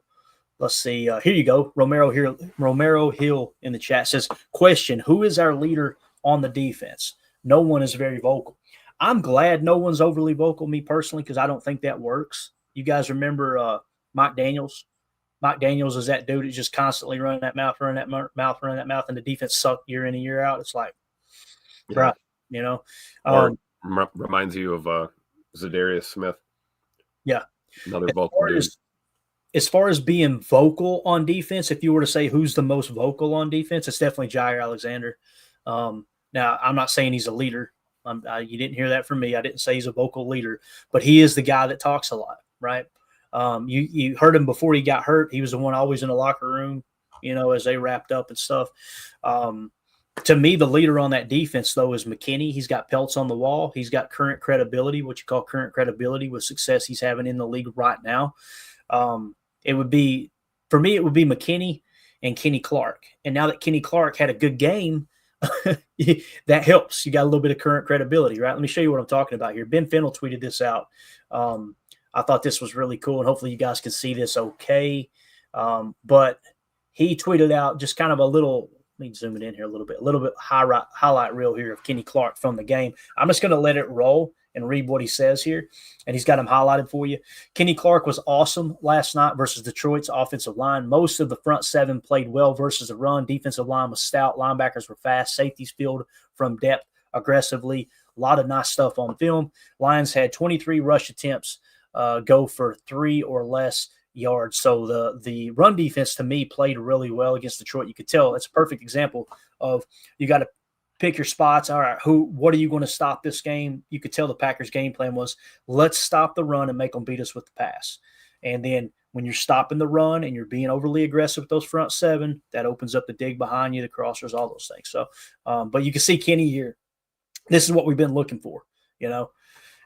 Let's see. Here you go. Romero Hill in the chat says, question, who is our leader on the defense? No one is very vocal. I'm glad no one's overly vocal, me personally, because I don't think that works. You guys remember Mike Daniels? Mike Daniels is that dude that's just constantly running that mouth, and the defense sucked year in and year out. It's like, right, you know. Reminds you of Zadarius Smith. Yeah. Another vocal dude. As far as being vocal on defense, if you were to say who's the most vocal on defense, it's definitely Jair Alexander. Now, I'm not saying he's a leader. You didn't hear that from me. I didn't say he's a vocal leader, but he is the guy that talks a lot, right? You heard him before he got hurt. He was the one always in the locker room, as they wrapped up and stuff. To me, the leader on that defense, though, is McKinney. He's got pelts on the wall. He's got current credibility, what you call current credibility with success he's having in the league right now. It would be McKinney and Kenny Clark. And now that Kenny Clark had a good game, that helps. You got a little bit of current credibility, right? Let me show you what I'm talking about here. Ben Fennell tweeted this out. I thought this was really cool, and hopefully you guys can see this okay. But he tweeted out just kind of a little – let me zoom it in here a little bit highlight reel here of Kenny Clark from the game. I'm just going to let it roll and read what he says here, and he's got them highlighted for you. Kenny Clark was awesome last night versus Detroit's offensive line. Most of the front seven played well versus the run. Defensive line was stout. Linebackers were fast. Safeties filled from depth aggressively. A lot of nice stuff on film. Lions had 23 rush attempts go for 3 or less yards. So the run defense, to me, played really well against Detroit. You could tell it's a perfect example of you got to pick your spots. All right, what are you going to stop this game? You could tell the Packers' game plan was, let's stop the run and make them beat us with the pass. And then when you're stopping the run and you're being overly aggressive with those front seven, that opens up the dig behind you, the crossers, all those things. So, but you can see Kenny here. This is what we've been looking for,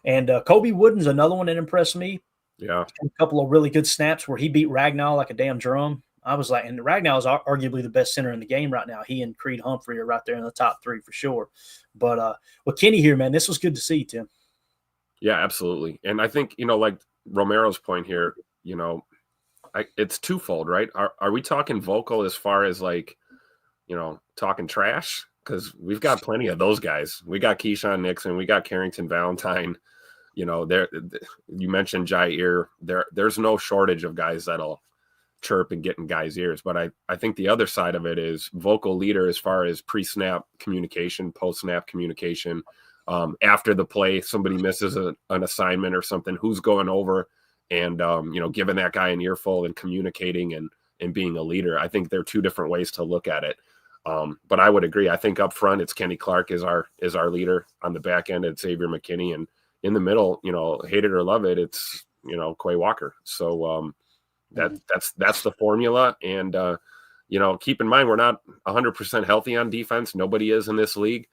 And Kobe Wooden's another one that impressed me. Yeah. A couple of really good snaps where he beat Ragnow like a damn drum. I was like, and Ragnow is arguably the best center in the game right now. He and Creed Humphrey are right there in the top 3 for sure. But with Kenny here, man, this was good to see, Tim. Yeah, absolutely. And I think, like Romero's point here, it's twofold, right? Are we talking vocal as far as like, talking trash? Because we've got plenty of those guys. We got Keyshawn Nixon. We got Carrington Valentine. There. You mentioned Jair. There's no shortage of guys that'll chirp and get in guys' ears. But I think the other side of it is vocal leader as far as pre-snap communication, post-snap communication. After the play, somebody misses an assignment or something, who's going over and, giving that guy an earful and communicating and being a leader. I think there are two different ways to look at it. But I would agree. I think up front, it's Kenny Clark is our leader. On the back end, it's Xavier McKinney. And in the middle, hate it or love it, it's, Quay Walker. So that's the formula. And, keep in mind, we're not 100% healthy on defense. Nobody is in this league.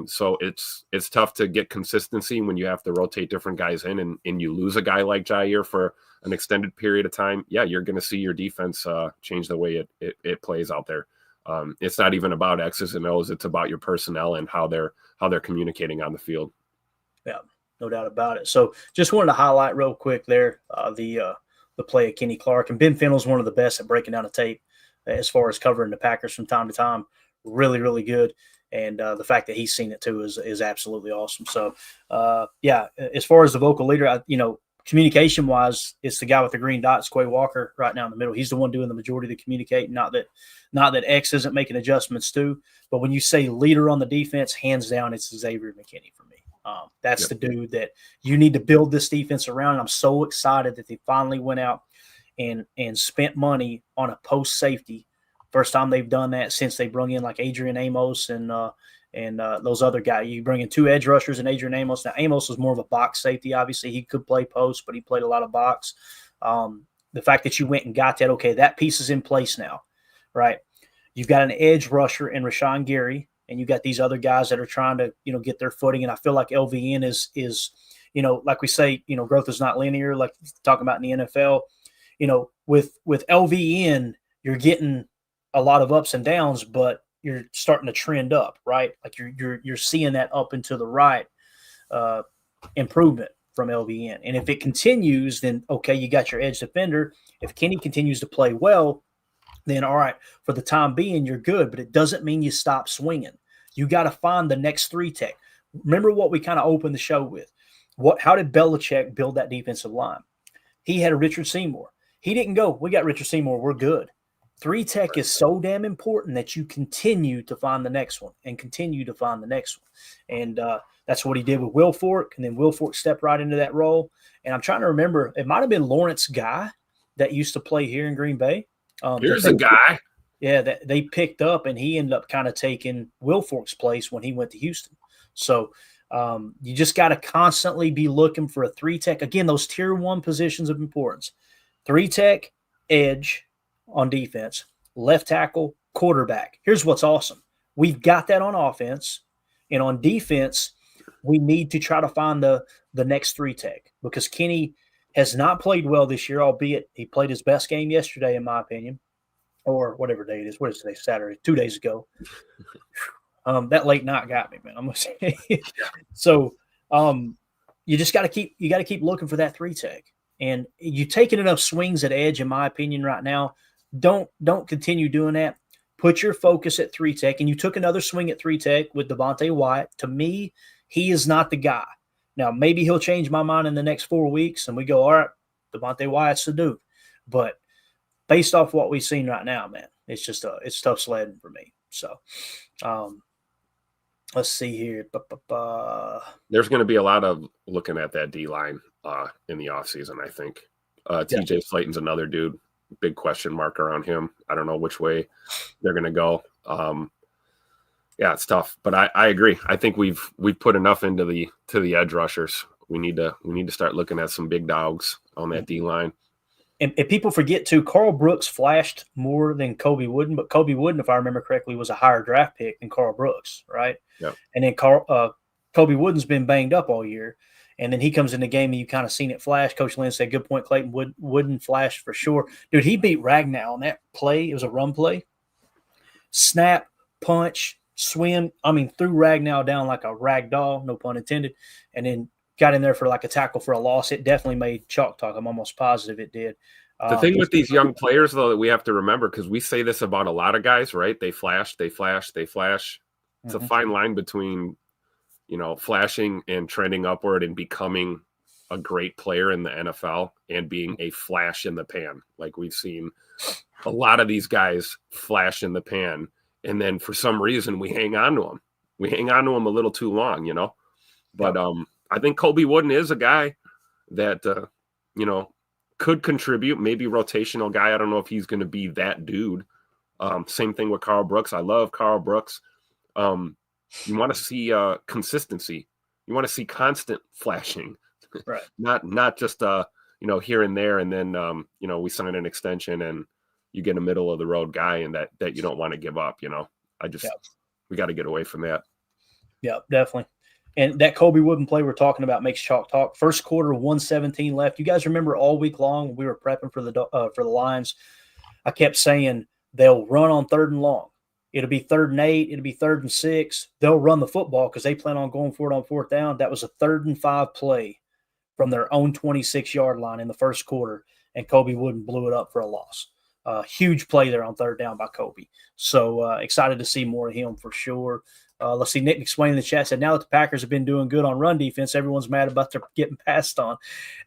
So it's tough to get consistency when you have to rotate different guys in and you lose a guy like Jair for an extended period of time. Yeah, you're going to see your defense change the way it plays out there. It's not even about X's and O's. It's about your personnel and how they're communicating on the field. Yeah, no doubt about it. So just wanted to highlight real quick there the play of Kenny Clark. And Ben Fennell's one of the best at breaking down the tape as far as covering the Packers from time to time. Really, really good. And the fact that he's seen it too is absolutely awesome. So, as far as the vocal leader, communication-wise, it's the guy with the green dots, Quay Walker, right now in the middle. He's the one doing the majority of the communicating. Not that X isn't making adjustments too, but when you say leader on the defense, hands down, it's Xavier McKinney for me. That's the dude that you need to build this defense around. And I'm so excited that they finally went out and spent money on a post safety. First time they've done that since they brought in like Adrian Amos and those other guys. You bring in 2 edge rushers and Adrian Amos. Now, Amos was more of a box safety. Obviously, he could play post, but he played a lot of box. The fact that you went and got that, okay, that piece is in place now, right? You've got an edge rusher in Rashawn Gary, and you got these other guys that are trying to, get their footing. And I feel like LVN is like we say, growth is not linear, like talking about in the NFL. With LVN, you're getting a lot of ups and downs, but you're starting to trend up, right? Like you're seeing that up and to the right improvement from LVN. And if it continues, then okay, you got your edge defender. If Kenny continues to play well, then all right, for the time being, you're good. But it doesn't mean you stop swinging. You got to find the next 3 tech. Remember what we kind of opened the show with. How did Belichick build that defensive line? He had a Richard Seymour. He didn't go, we got Richard Seymour, we're good. 3 tech is so damn important that you continue to find the next one and continue to find the next one. And that's what he did with Will Fork. And then Will Fork stepped right into that role. And I'm trying to remember, it might have been Lawrence Guy that used to play here in Green Bay. Here's a guy. Yeah, that they picked up, and he ended up kind of taking Will Fork's place when he went to Houston. So you just got to constantly be looking for a 3 tech. Again, those tier 1 positions of importance. 3 tech, edge on defense, left tackle, quarterback. Here's what's awesome. We've got that on offense, and on defense, we need to try to find the next 3 tech because Kenny has not played well this year, albeit he played his best game yesterday, in my opinion, or whatever day it is. What is today? Saturday, 2 days ago. That late night got me, man. I'm gonna say. So you just got to keep looking for that 3 tech, and you taking enough swings at edge, in my opinion, right now. Don't continue doing that. Put your focus at 3 tech, and you took another swing at 3 tech with Devontae Wyatt. To me, he is not the guy. Now, maybe he'll change my mind in the next 4 weeks, and we go, all right, Devontae Wyatt's the dude. But based off what we've seen right now, man, it's just it's tough sledding for me. So let's see here. There's going to be a lot of looking at that D-line in the offseason, I think. TJ Slayton's another dude. Big question mark around him. I don't know which way they're going to go. Yeah, it's tough, but I agree. I think we've put enough into the edge rushers. We need to start looking at some big dogs on that D line. And people forget too, Carl Brooks flashed more than Kobe Wooden, but Kobe Wooden, if I remember correctly, was a higher draft pick than Carl Brooks, right? Yeah. And then Kobe Wooden's been banged up all year, and then he comes in the game and you kind of seen it flash. Coach Lynn said, "Good point, Clayton Wooden flashed for sure." Dude, he beat Ragnow on that play. It was a run play, snap, punch, swim. I mean, threw Ragnow down like a rag doll, no pun intended, and then got in there for like a tackle for a loss. It definitely made chalk talk. I'm almost positive it did. The thing with these young players, though, that we have to remember, because we say this about a lot of guys, right? They flash. It's a fine line between, flashing and trending upward and becoming a great player in the NFL and being a flash in the pan. Like we've seen a lot of these guys flash in the pan, and then for some reason we hang on to them. We hang on to them a little too long, But I think Kobe Wooden is a guy that, could contribute, maybe rotational guy. I don't know if he's going to be that dude. Same thing with Carl Brooks. I love Carl Brooks. You want to see consistency. You want to see constant flashing, right? Not just here and there, and then we sign an extension and you get a middle of the road guy, and that you don't want to give up. We got to get away from that. Yeah, definitely. And that Kobe Wooden play we're talking about makes chalk talk. First quarter, 1:17 left. You guys remember all week long we were prepping for the Lions. I kept saying they'll run on 3rd and long. It'll be 3rd and 8. It'll be 3rd and 6. They'll run the football because they plan on going for it on 4th down. That was a 3rd and 5 play from their own 26-yard line in the first quarter, and Kobe Wooden blew it up for a loss. Huge play there on 3rd down by Kobe. So excited to see more of him for sure. Let's see. Nick McSwain in the chat said, now that the Packers have been doing good on run defense, everyone's mad about their getting passed on.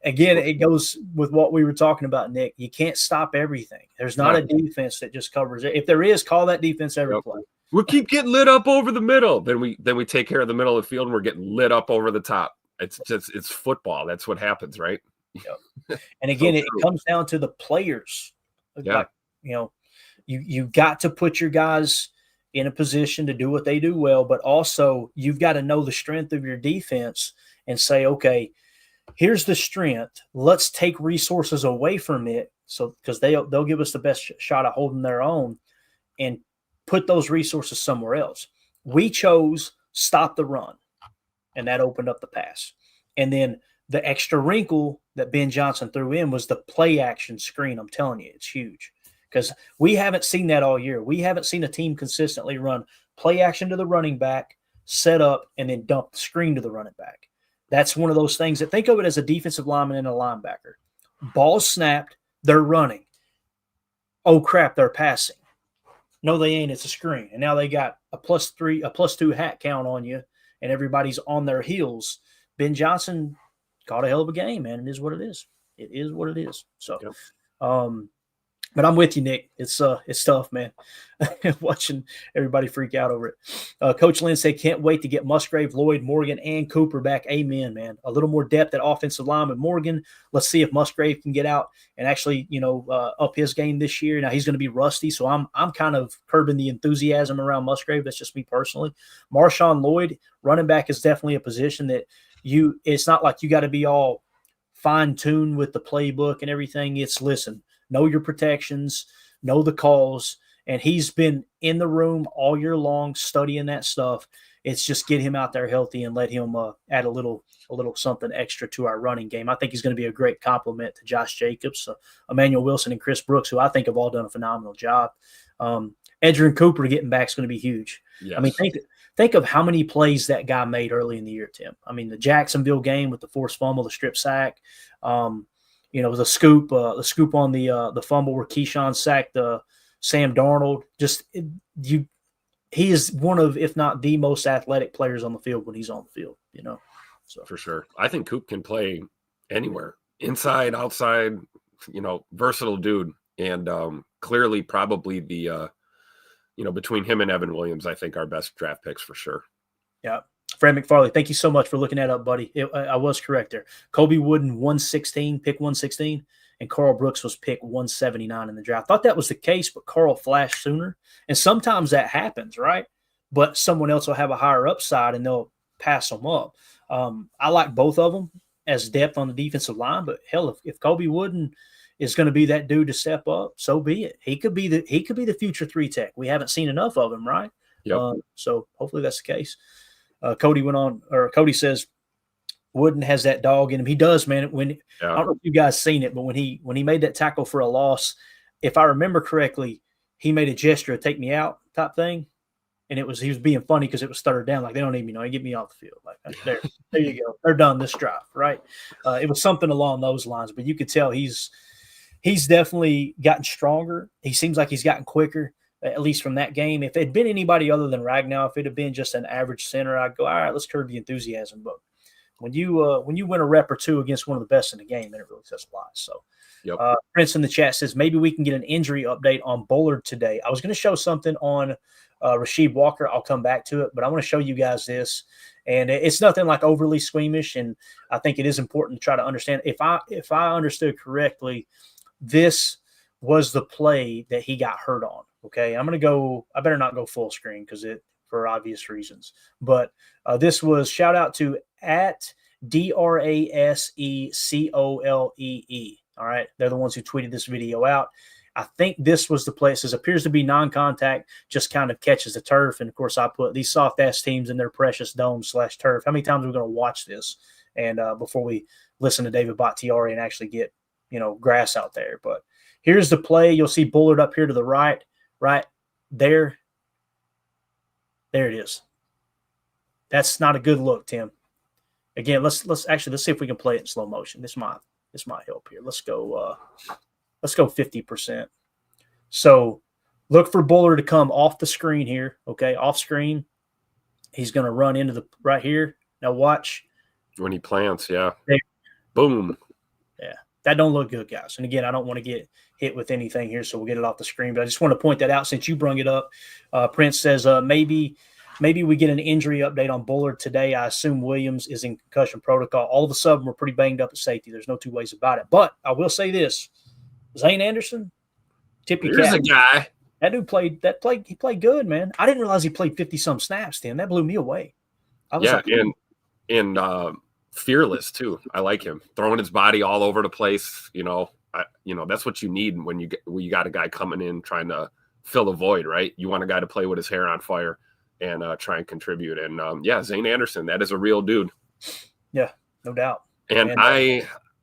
Again, it goes with what we were talking about, Nick. You can't stop everything. There's not a defense that just covers it. If there is, call that defense every play. We'll keep getting lit up over the middle. Then we take care of the middle of the field and we're getting lit up over the top. It's football. That's what happens, right? Yep. And again, it comes down to the players. Yeah. Like, you got to put your guys in a position to do what they do well, but also you've got to know the strength of your defense and say, okay, here's the strength. Let's take resources away from it, so because they'll give us the best shot at holding their own, and put those resources somewhere else. We chose stop the run, and that opened up the pass. And then the extra wrinkle that Ben Johnson threw in was the play action screen. I'm telling you, it's huge. Because we haven't seen that all year. We haven't seen a team consistently run play action to the running back, set up, and then dump the screen to the running back. That's one of those things that think of it as a defensive lineman and a linebacker. Ball snapped, they're running. Oh crap, they're passing. No, they ain't. It's a screen. And now they got a +2 hat count on you, and everybody's on their heels. Ben Johnson caught a hell of a game, man. It is what it is. It is what it is. So, yep. But I'm with you, Nick. It's tough, man. Watching everybody freak out over it. Coach Lynn said, can't wait to get Musgrave, Lloyd, Morgan, and Cooper back. Amen, man. A little more depth at offensive line with Morgan. Let's see if Musgrave can get out and actually, up his game this year. Now he's going to be rusty, so I'm kind of curbing the enthusiasm around Musgrave. That's just me personally. Marshawn Lloyd, running back, is definitely a position that it's not like you got to be all fine-tuned with the playbook and everything. It's listen. Know your protections, know the calls, and he's been in the room all year long studying that stuff. It's just get him out there healthy and let him add a little something extra to our running game. I think he's going to be a great compliment to Josh Jacobs, Emmanuel Wilson, and Chris Brooks, who I think have all done a phenomenal job. Edgerrin Cooper getting back is going to be huge. Yes. I mean, think of how many plays that guy made early in the year, Tim. I mean, the Jacksonville game with the forced fumble, the strip sack, the scoop on the fumble where Keyshawn sacked Sam Darnold. He is one of, if not the most athletic players on the field when he's on the field. So for sure, I think Coop can play anywhere, inside, outside. Versatile dude, and clearly probably the between him and Evan Williams, I think our best draft picks for sure. Yeah. Fred McFarley, thank you so much for looking that up, buddy. I was correct there. Kobe Wooden, pick 116, and Carl Brooks was pick 179 in the draft. I thought that was the case, but Carl flashed sooner. And sometimes that happens, right? But someone else will have a higher upside, and they'll pass them up. I like both of them as depth on the defensive line, but hell, if Kobe Wooden is going to be that dude to step up, so be it. He could be the future 3-tech. We haven't seen enough of him, right? Yep. So hopefully that's the case. Cody says Wooden has that dog in him. He does, man. I don't know if you guys seen it, but when he made that tackle for a loss, if I remember correctly, he made a gesture of take me out type thing. And he was being funny because it was third down. Like, they don't even know. Get me off the field. Like, there you go. They're done this drive, right? It was something along those lines. But you could tell he's definitely gotten stronger. He seems like he's gotten quicker, at least from that game. If it had been anybody other than Ragnow, if it had been just an average center, I'd go, all right, let's curb the enthusiasm. But when you win a rep or two against one of the best in the game, then it really says a lot. So, yep. Prince in the chat says maybe we can get an injury update on Bullard today. I was going to show something on Rasheed Walker. I'll come back to it, but I want to show you guys this. And it's nothing like overly squeamish, and I think it is important to try to understand. If I understood correctly, this was the play that he got hurt on. Okay, I better not go full screen for obvious reasons. But this was shout out to at DRASECOLEE. All right, they're the ones who tweeted this video out. I think this was the play. It says appears to be non-contact, just kind of catches the turf. And of course, I put these soft-ass teams in their precious dome/turf. How many times are we going to watch this? And before we listen to David Bakhtiari and actually get grass out there. But here's the play. You'll see Bullard up here to the right there. There it is. That's not a good look, Tim. Again, let's see if we can play it in slow motion. This might help here. Let's go 50%. So look for Bullard to come off the screen here. Okay, off screen. He's going to run into the right here. Now watch. When he plants, yeah. There. Boom. Yeah, that don't look good, guys. And again, I don't want to get hit with anything here, so we'll get it off the screen. But I just want to point that out since you brung it up. Prince says maybe we get an injury update on Bullard today. I assume Williams is in concussion protocol. All of a sudden, we're pretty banged up at safety. There's no two ways about it. But I will say this. Zane Anderson, tip your cap. Here's a guy. That dude played good, man. I didn't realize he played 50-some snaps, Tim. That blew me away. And fearless too. I like him throwing his body all over the place. That's what you need when you got a guy coming in trying to fill a void, right? You want a guy to play with his hair on fire and try and contribute. And Zane Anderson, that is a real dude. Yeah, no doubt. And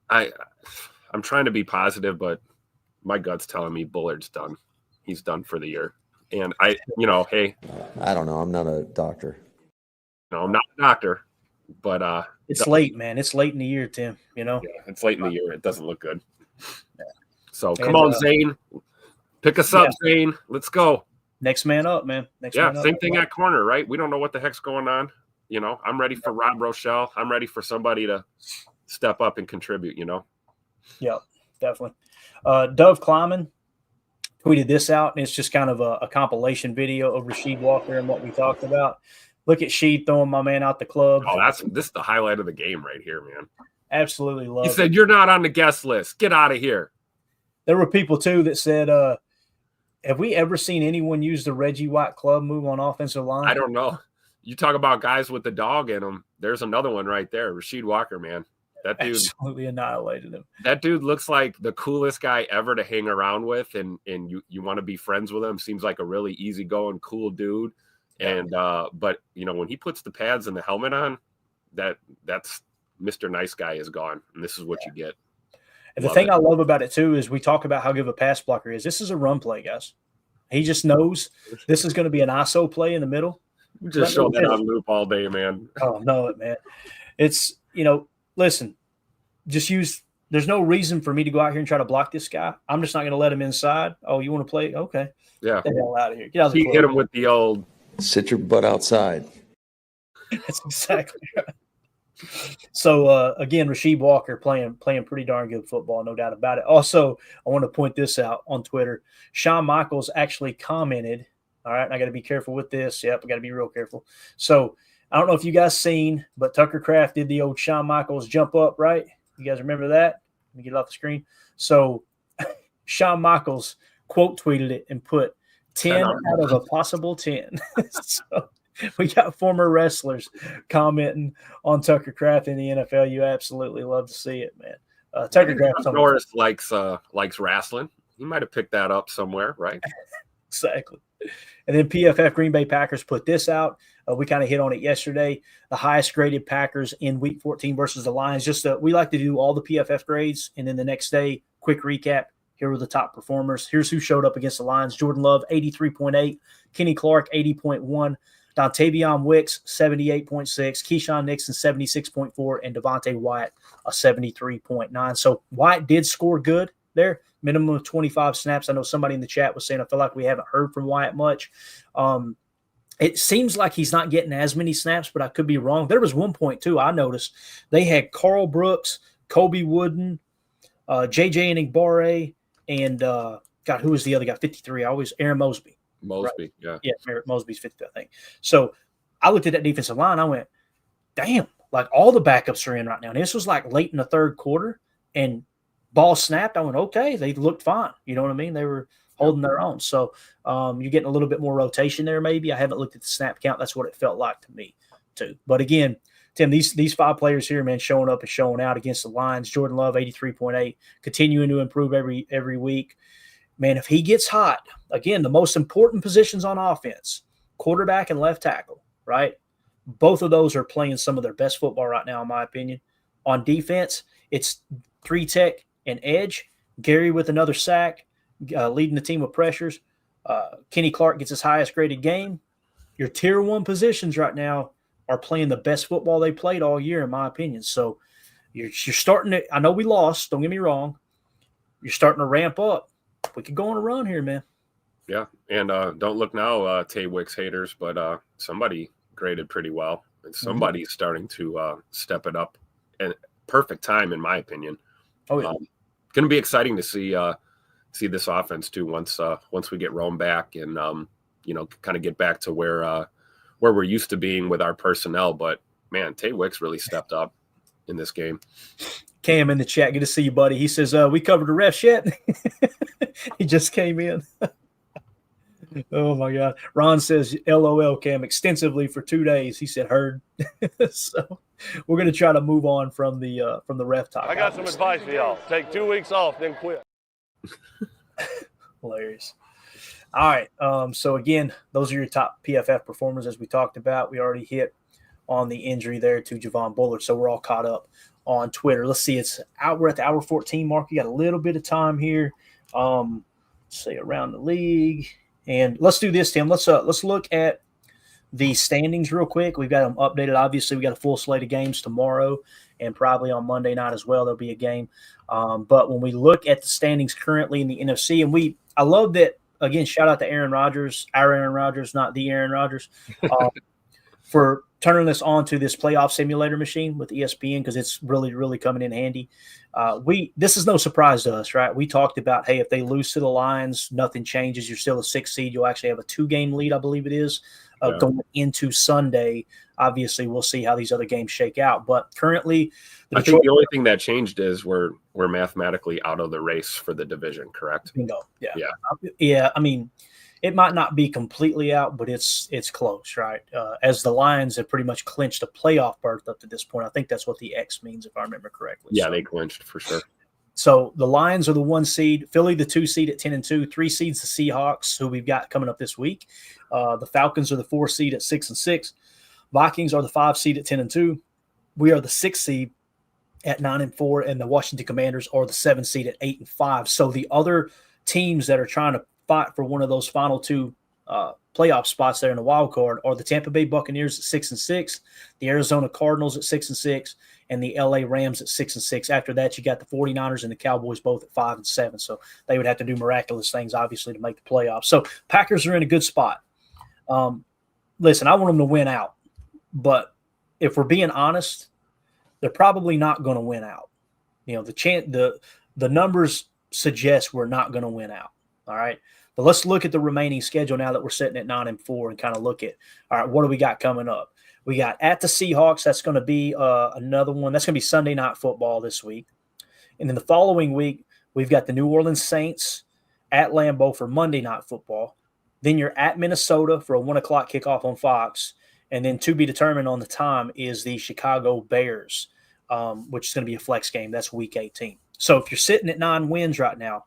I'm trying to be positive, but my gut's telling me Bullard's done. He's done for the year. And hey, I don't know. I'm not a doctor. No, I'm not a doctor, but It's late, man. It's late in the year, Tim. You know. Yeah, it's late in the year. It doesn't look good. Yeah. So come on, Zane. Pick us up, Zane. Let's go. Next man up, man. Same thing at corner, right? We don't know what the heck's going on. You know, I'm ready for Rob Rochelle. I'm ready for somebody to step up and contribute, you know? Yeah, definitely. Dove Kleiman tweeted this out, and it's just kind of a compilation video of Rasheed Walker and what we talked about. Look at Sheed throwing my man out the club. Oh, this is the highlight of the game right here, man. Absolutely love it. He said, "You're not on the guest list. Get out of here." There were people, too, that said, have we ever seen anyone use the Reggie White club move on offensive line? I don't know. You talk about guys with the dog in them. There's another one right there, Rasheed Walker, man. That dude absolutely annihilated him. That dude looks like the coolest guy ever to hang around with, and you want to be friends with him. Seems like a really easygoing, cool dude. And but you know, when he puts the pads and the helmet on, that's Mr. Nice Guy is gone, and this is what you get. And the thing I love about it too is we talk about how good of a pass blocker he is. This is a run play, guys. He just knows this is going to be an ISO play in the middle. You just show that on loop all day, man. Oh no, man. It's, you know, listen, there's no reason for me to go out here and try to block this guy. I'm just not going to let him inside. Oh, you want to play? Okay. Yeah. Get the hell out of here. Get out of the club. Hit him with the old sit your butt outside. That's exactly right. So again, Rasheed Walker playing pretty darn good football, no doubt about it. Also, I want to point this out on Twitter. Shawn Michaels actually commented. All right, I got to be careful with this. Yep, I got to be real careful. So I don't know if you guys seen, but Tucker Kraft did the old Shawn Michaels jump up, right? You guys remember that? Let me get it off the screen. So Shawn Michaels quote tweeted it and put 10 out of a possible 10. So we got former wrestlers commenting on Tucker Kraft in the NFL. You absolutely love to see it, man. Tucker Kraft. Norris likes wrestling. He might have picked that up somewhere, right? Exactly. And then PFF Green Bay Packers put this out. We kind of hit on it yesterday. The highest graded Packers in Week 14 versus the Lions. We like to do all the PFF grades, and then the next day, quick recap. Here were the top performers. Here's who showed up against the Lions. Jordan Love, 83.8. Kenny Clark, 80.1. Dontavion Wicks, 78.6. Keyshawn Nixon, 76.4. And Devontae Wyatt, a 73.9. So Wyatt did score good there. Minimum of 25 snaps. I know somebody in the chat was saying, I feel like we haven't heard from Wyatt much. It seems like he's not getting as many snaps, but I could be wrong. There was one point, too, I noticed. They had Carl Brooks, Kobe Wooden, J.J. Enigbare, and, God, who was the other guy? 53. Aaron Mosby. Mosby, right? Yeah, Mosby's 50, I think. So I looked at that defensive line. I went, damn, like all the backups are in right now. And this was like late in the third quarter, and ball snapped. I went, okay, they looked fine. You know what I mean? They were holding their own. So you're getting a little bit more rotation there maybe. I haven't looked at the snap count. That's what it felt like to me too. But again, Tim, these five players here, man, showing up and showing out against the Lions. Jordan Love, 83.8, continuing to improve every week. Man, if he gets hot, again, the most important positions on offense, quarterback and left tackle, right? Both of those are playing some of their best football right now, in my opinion. On defense, it's 3-tech and edge. Gary with another sack, leading the team with pressures. Kenny Clark gets his highest graded game. Your tier 1 positions right now are playing the best football they played all year, in my opinion. So you're starting to – I know we lost. Don't get me wrong. You're starting to ramp up. We could go on a run here, man. Yeah, and don't look now, Tay Wicks haters, but somebody graded pretty well. And somebody's starting to step it up. And perfect time, in my opinion. Oh, yeah. Going to be exciting to see this offense too once we get Rome back and kind of get back to where we're used to being with our personnel. But man, Tay Wicks really stepped up in this game. Cam in the chat, good to see you, buddy. He says, we covered the refs yet? He just came in. Oh my God. Ron says, LOL, Cam, extensively for 2 days. He said, heard. So we're going to try to move on from the ref talk. I got some advice for y'all. Take 2 weeks off, then quit. Hilarious. All right. So again, those are your top PFF performers, as we talked about. We already hit on the injury there to Javon Bullard, so we're all caught up on Twitter. Let's see. We're at the hour 14 mark. We got a little bit of time here. Let's see, around the league. And let's do this, Tim. Let's look at the standings real quick. We've got them updated. Obviously, we got a full slate of games tomorrow, and probably on Monday night as well, there'll be a game. But when we look at the standings currently in the NFC, and I love that, again, shout out to Aaron Rodgers, our Aaron Rodgers, not the Aaron Rodgers, for turning this on to this playoff simulator machine with ESPN, because it's really, really coming in handy. This is no surprise to us, right? We talked about, hey, if they lose to the Lions, nothing changes. You're still a 6 seed. You'll actually have a 2-game lead, I believe it is, going into Sunday. Obviously, we'll see how these other games shake out. But currently, I think the only thing that changed is we're mathematically out of the race for the division, correct? Bingo. Yeah. I mean, it might not be completely out, but it's close, right? As the Lions have pretty much clinched a playoff berth up to this point. I think that's what the X means, if I remember correctly. Yeah, they clinched for sure. So the Lions are the 1 seed, Philly the 2 seed at 10-2, 3 seeds the Seahawks, who we've got coming up this week. The Falcons are the 4 seed at 6-6. Vikings are the 5 seed at 10-2. We are the 6 seed at 9-4, and the Washington Commanders are the 7 seed at 8-5. So the other teams that are trying to fight for one of those final 2 playoff spots there in the wild card are the Tampa Bay Buccaneers at 6-6, the Arizona Cardinals at 6-6, and the LA Rams at 6-6. After that, you got the 49ers and the Cowboys both at 5-7. So they would have to do miraculous things, obviously, to make the playoffs. So Packers are in a good spot. Listen, I want them to win out, but if we're being honest, they're probably not going to win out. The numbers suggest we're not going to win out. All right. But let's look at the remaining schedule now that we're sitting at 9-4 and kind of look at, all right, what do we got coming up? We got at the Seahawks. That's going to be another one. That's going to be Sunday Night Football this week. And then the following week, we've got the New Orleans Saints at Lambeau for Monday Night Football. Then you're at Minnesota for a 1 o'clock kickoff on Fox. And then to be determined on the time is the Chicago Bears, which is going to be a flex game. That's week 18. So if you're sitting at 9 wins right now,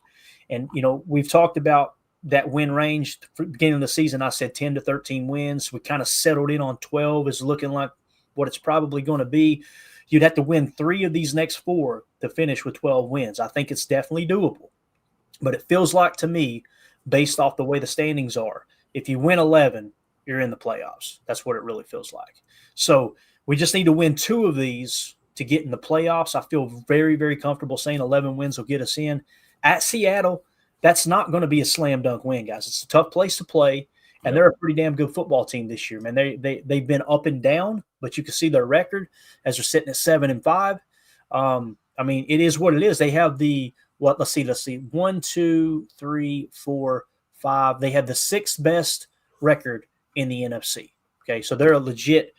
and, we've talked about that win range for the beginning of the season. I said 10 to 13 wins. We kind of settled in on 12 is looking like what it's probably going to be. You'd have to win 3 of these next 4 to finish with 12 wins. I think it's definitely doable. But it feels like to me, based off the way the standings are, if you win 11, you're in the playoffs. That's what it really feels like. So we just need to win 2 of these to get in the playoffs. I feel very, very comfortable saying 11 wins will get us in. At Seattle, that's not going to be a slam dunk win, guys. It's a tough place to play, and they're a pretty damn good football team this year, man. They've been up and down, but you can see their record as they're sitting at 7-5. I mean, it is what it is. They have let's see. 1, 2, 3, 4, 5. They have the 6th best record in the NFC. Okay, so they're a legit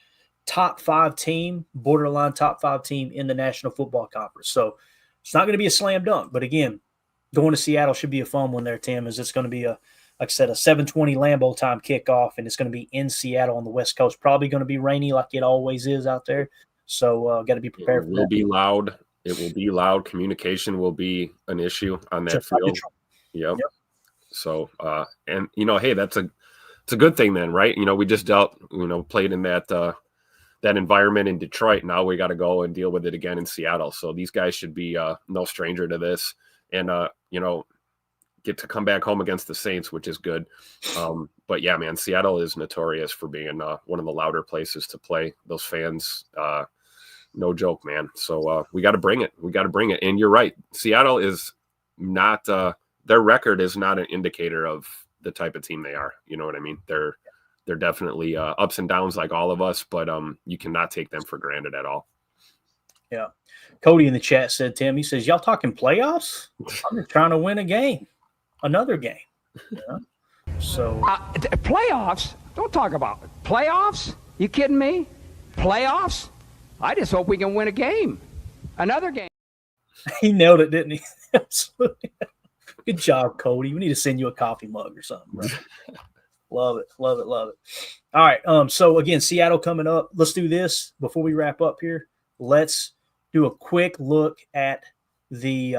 top 5 team, borderline top 5 team in the National Football Conference. So it's not going to be a slam dunk, but again, going to Seattle should be a fun one there, Tim, as it's going to be like I said, a 7:20 Lambeau time kickoff, and it's going to be in Seattle on the West Coast. Probably going to be rainy like it always is out there. So got to be prepared for that. It will be loud. It will be loud. Communication will be an issue on that field. Yep. So, and, hey, it's a good thing then, right? We just played in that environment in Detroit. Now we got to go and deal with it again in Seattle. So these guys should be no stranger to this. And, get to come back home against the Saints, which is good. But yeah, man, Seattle is notorious for being one of the louder places to play. Those fans, no joke, man. So we got to bring it. And you're right. Seattle is not, their record is not an indicator of the type of team they are. You know what I mean? They're definitely ups and downs like all of us, but you cannot take them for granted at all. Yeah. Cody in the chat said, Tim, he says, y'all talking playoffs? I'm just trying to win a game. Another game. Yeah. So playoffs? Don't talk about it. Playoffs? You kidding me? Playoffs? I just hope we can win a game. Another game. He nailed it, didn't he? Absolutely. Good job, Cody. We need to send you a coffee mug or something, bro. Love it. All right. So again, Seattle coming up. Let's do this before we wrap up here. Let's do a quick look at the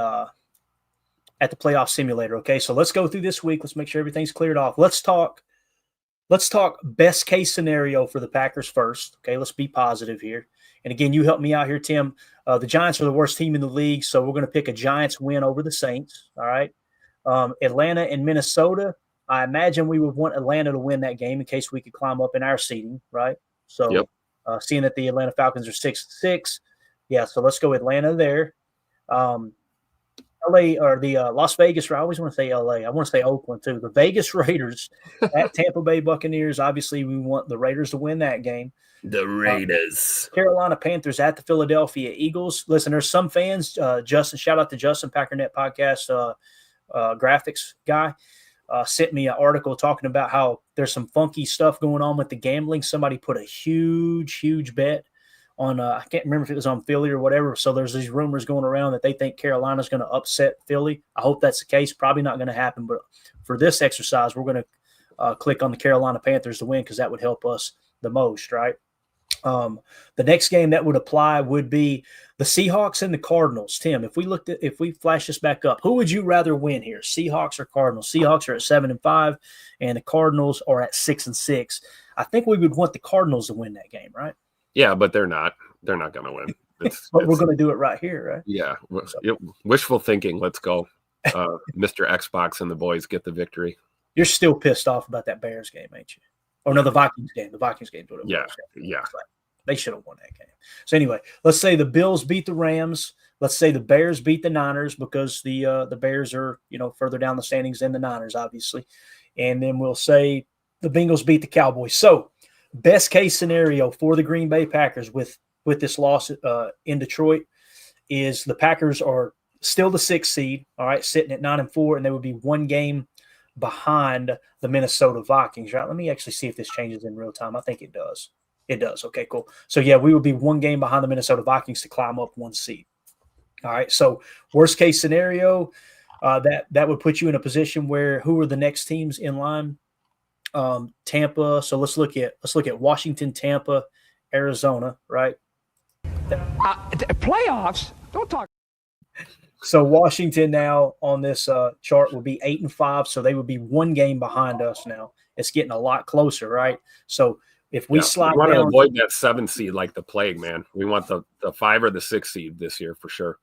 playoff simulator. Okay, so let's go through this week. Let's make sure everything's cleared off. Let's talk best case scenario for the Packers first. Okay, let's be positive here. And again, you help me out here, Tim. The Giants are the worst team in the league, so we're going to pick a Giants win over the Saints. All right. Atlanta and Minnesota, I imagine we would want Atlanta to win that game in case we could climb up in our seeding, right? So, seeing that the Atlanta Falcons are 6-6, yeah. So let's go Atlanta there. LA or the Las Vegas. I always want to say LA. I want to say Oakland too. The Vegas Raiders at Tampa Bay Buccaneers. Obviously, we want the Raiders to win that game. The Raiders. Carolina Panthers at the Philadelphia Eagles. Listen, there's some fans. Justin, shout out to Justin, Packernet Podcast graphics guy. Sent me an article talking about how there's some funky stuff going on with the gambling. Somebody put a huge bet on I can't remember if it was on Philly or whatever. So there's these rumors going around that they think Carolina's going to upset Philly. I hope that's the case. Probably not going to happen. But for this exercise, we're going to click on the Carolina Panthers to win because that would help us the most, right? The next game that would apply would be the Seahawks and the Cardinals. Tim, if we flash this back up, who would you rather win here, Seahawks or Cardinals? Seahawks are at 7-5, and the Cardinals are at 6-6. I think we would want the Cardinals to win that game, right? Yeah, but they're not. They're not going to win. But we're going to do it right here, right? Yeah. Wishful thinking. Let's go. Mr. Xbox and the boys get the victory. You're still pissed off about that Bears game, ain't you? Oh, no, the Vikings game. The Vikings game. Yeah. They should have won that game. So anyway, let's say the Bills beat the Rams. Let's say the Bears beat the Niners because the Bears are, further down the standings than the Niners, obviously. And then we'll say the Bengals beat the Cowboys. So best case scenario for the Green Bay Packers with this loss in Detroit is the Packers are still the 6th seed, all right, sitting at 9-4, and they would be one game behind the Minnesota Vikings, right? Let me actually see if this changes in real time. I think it does. It does. Okay, cool. So, yeah, we would be one game behind the Minnesota Vikings to climb up one seed. All right, so worst case scenario, that would put you in a position where who are the next teams in line? Tampa. So let's look at Washington, Tampa, Arizona, right? Playoffs? Don't talk. So Washington now on this chart will be 8-5, so they would be one game behind us now. It's getting a lot closer, right? So if we slide we want down, to avoid that 7 seed like the plague, man. We want the 5 or the 6 seed this year for sure.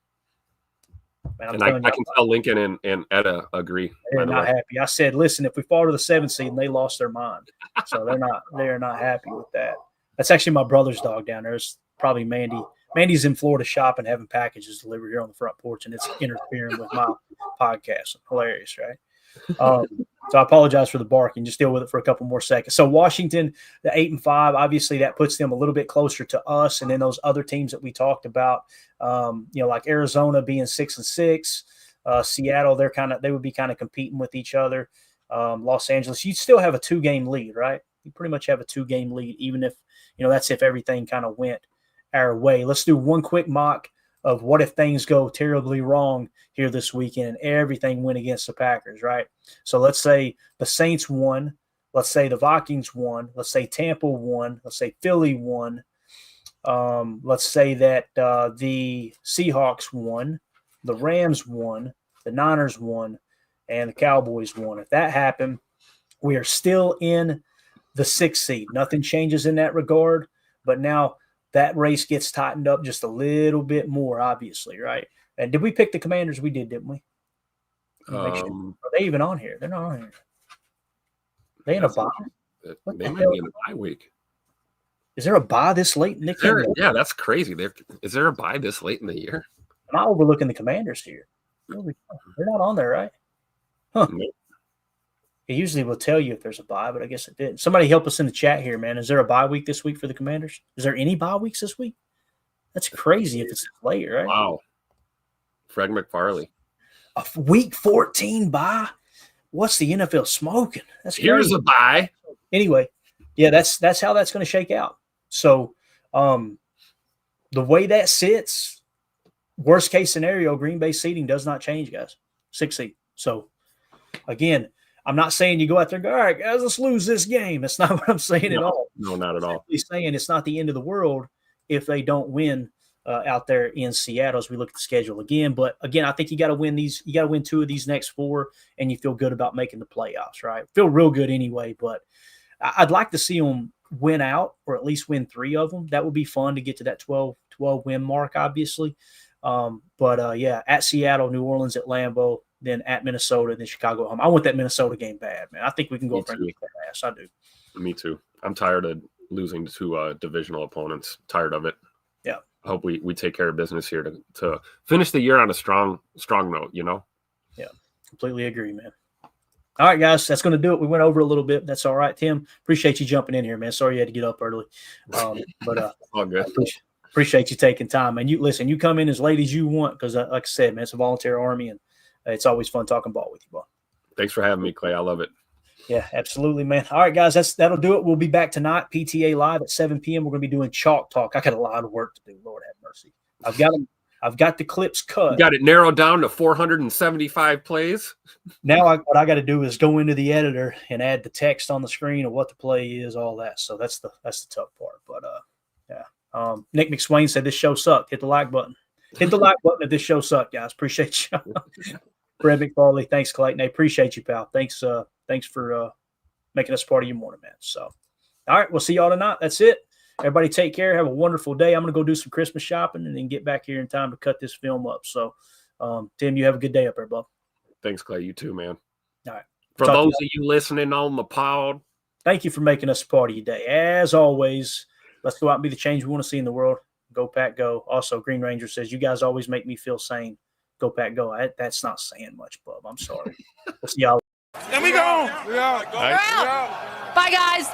Man, I can tell Lincoln and Etta agree. They're not happy. I said, listen, if we fall to the 7th seed, and they lost their mind, so they're not happy with that. That's actually my brother's dog down there. It's probably Mandy. Mandy's in Florida shopping, having packages delivered here on the front porch, and it's interfering with my podcast. Hilarious, right? So I apologize for the barking. Just deal with it for a couple more seconds. So Washington, the 8-5, obviously that puts them a little bit closer to us, and then those other teams that we talked about, like Arizona being 6-6, Seattle, they would be kind of competing with each other. Los Angeles, you still have a 2-game lead, right? You pretty much have a 2-game lead, even if that's if everything kind of went our way. Let's do one quick mock of what if things go terribly wrong here this weekend and everything went against the Packers, right? So let's say the Saints won. Let's say the Vikings won. Let's say Tampa won. Let's say Philly won. Let's say that the Seahawks won. The Rams won. The Niners won. And the Cowboys won. If that happened, we are still in the 6th seed. Nothing changes in that regard. But now that race gets tightened up just a little bit more, obviously, right? And did we pick the Commanders? We did, didn't we? Are they even on here? They're not on here. They in a bye? They might be in a bye week. Is there a bye this late in the year? Yeah, that's crazy. Is there a bye this late in the year? Am I overlooking the Commanders here? They're not on there, right? Huh. Nope. It usually will tell you if there's a bye, but I guess it didn't. Somebody help us in the chat here, man. Is there a bye week this week for the Commanders? Is there any bye weeks this week? That's crazy if it's late, right? Wow. Fred McFarley. A week 14 bye? What's the NFL smoking? That's crazy. Here's a bye. Anyway, yeah, that's how that's going to shake out. So the way that sits, worst case scenario, Green Bay seeding does not change, guys. 6 seed. So again, I'm not saying you go out there and go, all right, guys, let's lose this game. That's not what I'm saying at all. No, not at all. I'm saying it's not the end of the world if they don't win out there in Seattle as we look at the schedule again. But again, I think you got to win these. You got to win 2 of these next 4, and you feel good about making the playoffs, right? Feel real good anyway. But I'd like to see them win out, or at least win 3 of them. That would be fun to get to that 12 win mark, obviously. But yeah, at Seattle, New Orleans, at Lambeau, then at Minnesota, then Chicago at home. I want that Minnesota game bad, man. I think we can go up there and kick their ass. I do. Me too. I'm tired of losing to divisional opponents. Tired of it. Yeah. I hope we take care of business here to finish the year on a strong note, you know? Yeah, completely agree, man. All right, guys, that's going to do it. We went over a little bit. That's all right. Tim, appreciate you jumping in here, man. Sorry you had to get up early. But all good. Appreciate you taking time. And you listen, you come in as late as you want because, like I said, man, it's a volunteer army, and it's always fun talking ball with you, bro. Thanks for having me, Clay. I love it. Yeah, absolutely, man. All right, guys, that'll do it. We'll be back tonight, PTA Live at 7 p.m. We're going to be doing Chalk Talk. I got a lot of work to do. Lord have mercy. I've got the clips cut. You got it narrowed down to 475 plays. Now what I got to do is go into the editor and add the text on the screen of what the play is, all that. So that's the tough part. But yeah. Nick McSwain said this show sucked. Hit the like button. Hit the like button if this show sucked, guys. Appreciate you. Brett McFarley, thanks, Clayton. I appreciate you, pal. Thanks for making us part of your morning, man. So, all right, we'll see y'all tonight. That's it. Everybody take care. Have a wonderful day. I'm going to go do some Christmas shopping and then get back here in time to cut this film up. So, Tim, you have a good day up there, bub. Thanks, Clay. You too, man. All right. For those of you listening on the pod, thank you for making us a part of your day. As always, let's go out and be the change we want to see in the world. Go, Pack, go. Also, Green Ranger says, you guys always make me feel sane. Go, Pack, go. That's not saying much, bub. I'm sorry. We'll see y'all. And we go. We're out. Bye, guys.